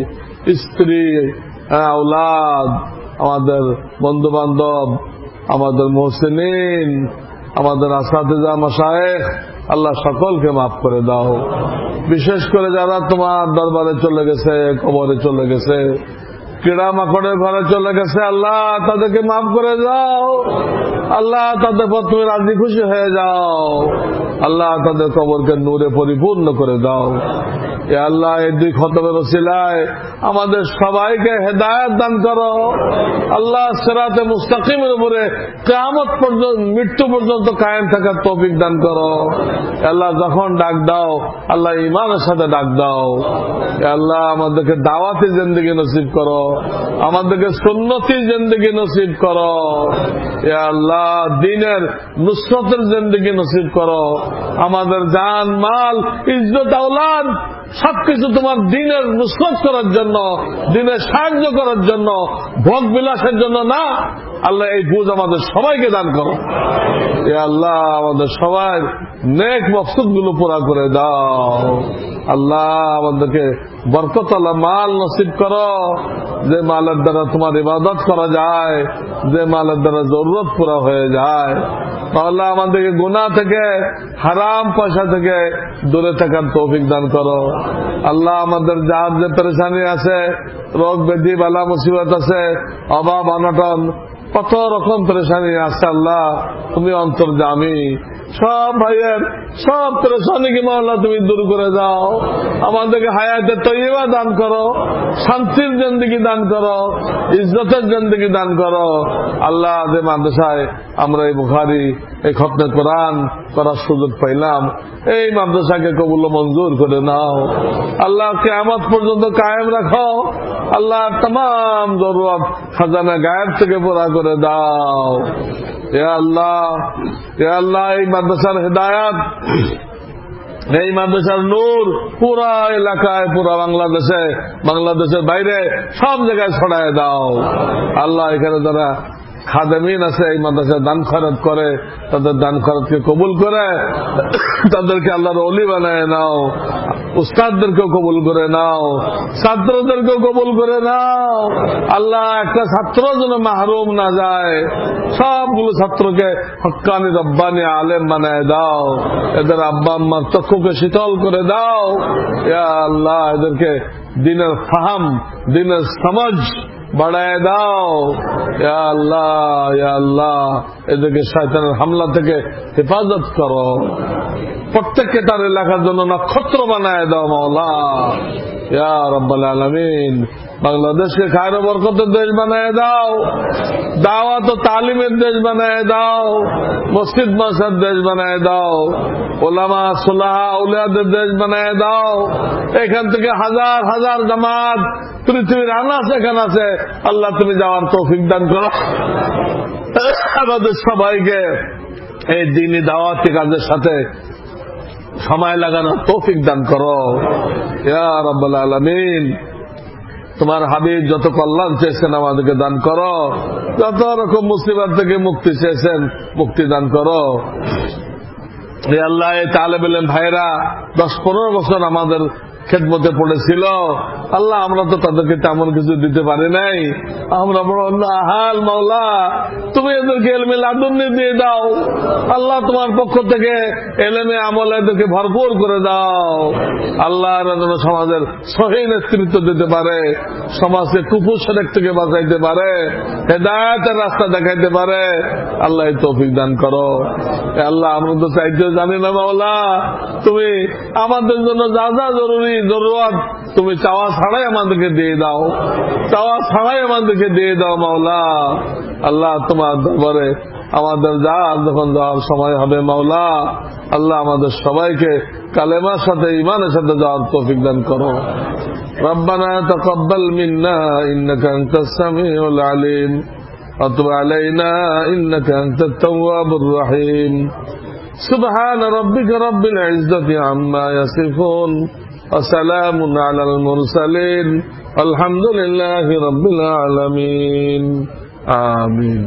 স্ত্রী, আওলাদ, আমাদের বন্ধু বান্ধব, আমাদের মুহসিনিন, আমাদের আসাতিজা মাশায়েখ, আল্লাহ সকলকে মাফ করে দাও। বিশেষ করে যারা তোমার দরবারে চলে গেছে, কবরে চলে গেছে, কিড়া মাকড়ের ঘরে চলে গেছে, আল্লাহ তাদেরকে মাফ করে দাও। আল্লাহ তাদের পর তুমি রাজি খুশি হয়ে যাও। আল্লাহ তাদের কবরকে নূরে পরিপূর্ণ করে দাও। এ আল্লাহ, এই দুই খতমের ওসিলায় আমাদের সবাইকে হেদায়েত দান করো। আল্লাহ, সিরাতে মুস্তাকিমের উপরে কিয়ামত পর্যন্ত, মৃত্যু পর্যন্ত কায়েম থাকার তৌফিক দান করো। আল্লাহ, যখন ডাক দাও আল্লাহ ঈমানের সাথে ডাক দাও। আল্লাহ, আমাদেরকে দাওয়াতি জিন্দেগি নসিব করো, আমাদেরকে সুন্নতি জিন্দেগি নসিব করো। এ আল্লাহ, দ্বীনের নুসরতের জিন্দেগি নসিব করো। আমাদের জান, মাল, ইজ্জত, আওলাদ সবকিছু তোমার দ্বীনের নুসরত করার জন্য, দ্বীনের সাহায্য করার জন্য, ভোগ বিলাসের জন্য না। আল্লাহ, এই বুঝ আমাদের সবাইকে দান করো। এ আল্লাহ, আমাদের সবাই নেক মকসুদ গুলো পুরা করে দাও। আল্লাহ, আমাদেরকে বরকতওয়ালা মাল নসিব করো, যে মালের দ্বারা তোমার ইবাদত করা যায়, যে মালের দ্বারা জরুরত পুরা হয়ে যায়। আল্লাহ, আমাদেরকে গুনাহ থেকে, হারাম পয়সা থেকে দূরে থাকার তৌফিক দান করো। আল্লাহ, আমাদের যার যে পেরেশানি আছে, রোগ ব্যাধি, বালা মুসিবত আছে, অভাব অনটন, কত রকম পেরেশানি আছে, আল্লাহ তুমি অন্তর্যামী, সব ভাইয়ের সব পেরেশানিকে মাওলা তুমি দূর করে দাও। আমাদেরকে হায়াতে তৈয়বা দান করো, শান্তির জিন্দেগি দান করো, ইজ্জতের জিন্দেগি দান করো। আল্লাহ যে মাদ্রাসায় আমরা এই বুখারী এই খতনে কোরআন করার সুযোগ পাইলাম, এই মাদ্রাসাকে কবুল মঞ্জুর করে নাও। আল্লাহ কিয়ামত পর্যন্ত কায়েম রাখো। আল্লাহ तमाम জরুরত খাজানা গায়েব থেকে পুরা করে দাও। ইয়া আল্লাহ, ইয়া আল্লাহ, এই মাদ্রাসার হেদায়াত, এই মাদ্রাসার নূর পুরা এলাকায়, পুরা বাংলাদেশে, বাংলাদেশের বাইরে সব জায়গায় ছড়ায় দাও। আল্লাহ এখানে যারা খাদেমিন আছে এই মাদ্রাসায় দান খরচ করে, তাদের দান খরচকে কবুল করে তাদেরকে আল্লাহর ওলি বানায় নাও। উস্তাদদেরকেও কবুল করে নাও, ছাত্রদেরকেও কবুল করে নাও। আল্লাহ একটা ছাত্র যেন মাহরুম না যায়, সবগুলো ছাত্রকে হক্কানি রব্বানি আলেম বানায় দাও। এদের আব্বা আম্মার চক্ষুকে শীতল করে দাও। ইয়া আল্লাহ এদেরকে দিনের ফাহাম, দিনের সমঝ বাড়ায় দাও। ইয়া আল্লাহ, ইয়া আল্লাহ এদেরকে শয়তানের হামলা থেকে হেফাজত করো। প্রত্যেককে তার এলাকার জন্য নক্ষত্র বানায় দাও মাওলা। ইয়া রাব্বুল আলামিন বাংলাদেশকে খায়র বরকতের দেশ বানায় দাও, দাওয়াত ও তালিমের দেশ বানায় দাও, মসজিদ মাসার দেশ বানায় দাও, ওলামা সুলাহা আউলিয়াদের দেশ বানায় দাও। এখান থেকে হাজার হাজার জামাত পৃথিবীর আনাচ এখানে আছে। আল্লাহ তুমি যাওয়ার তৌফিক দান করো। আমাদের সবাইকে এই দ্বীনি দাওয়াতি কাজের সাথে সময় লাগানোর তৌফিক দান করো। ইয়া রাব্বুল আলামিন তোমার হাবিব যত কল্যাণ চেয়েছেন আমাদেরকে দান করো, যত রকম মুসিবত থেকে মুক্তি চেয়েছেন মুক্তি দান করো। আল্লাহ এই তালেব ইলম ভাইরা 10-15 বছর আমাদের খেদমতে পড়েছিল। আল্লাহ আমরা তো তাদেরকে তেমন কিছু দিতে পারি নাই, আমরা বড় আহাল। মাওলা তুমি এদেরকে এলমে লাদুন্নি দিয়ে দাও। আল্লাহ তোমার পক্ষ থেকে এলেমে আমলে এদেরকে ভরপুর করে দাও। আল্লাহ যেন সমাজের সহি নেতৃত্ব দিতে পারে, সমাজকে কুপুশরেক থেকে বাঁচাইতে পারে, হেদায়েতের রাস্তা দেখাইতে পারে। আল্লাহ এই তৌফিক দান করো। আল্লাহ আমরা তো চাইতেও জানি না মাওলা, তুমি আমাদের জন্য যা যা জরুরি জরুরত তুমি চাওয়া ছাড়াই আমাদেরকে দিয়ে দাও, চাওয়া ছাড়াই আমাদেরকে দিয়ে দাও মাওলা। আল্লাহ তোমার দরবারে আমাদের যখন যাওয়ার সময় হবে মাওলা, আল্লাহ আমাদের সবাইকে কালেমার সাথে ঈমানের সাথে যাওয়ার তৌফিক দান করো। রব্বানা তাকাব্বাল মিন্না ইন্নাকা আনতাস সামিউল আলিম ওয়া তুব আলাইনা ইন্নাকা আনতাত তাওয়াবুর রহিম। সুবহান রাব্বিকা রাব্বিল ইজ্জাতি আম্মা ইয়াসিফুন وسلام على المرسلين والحمد لله رب العالمين آمين।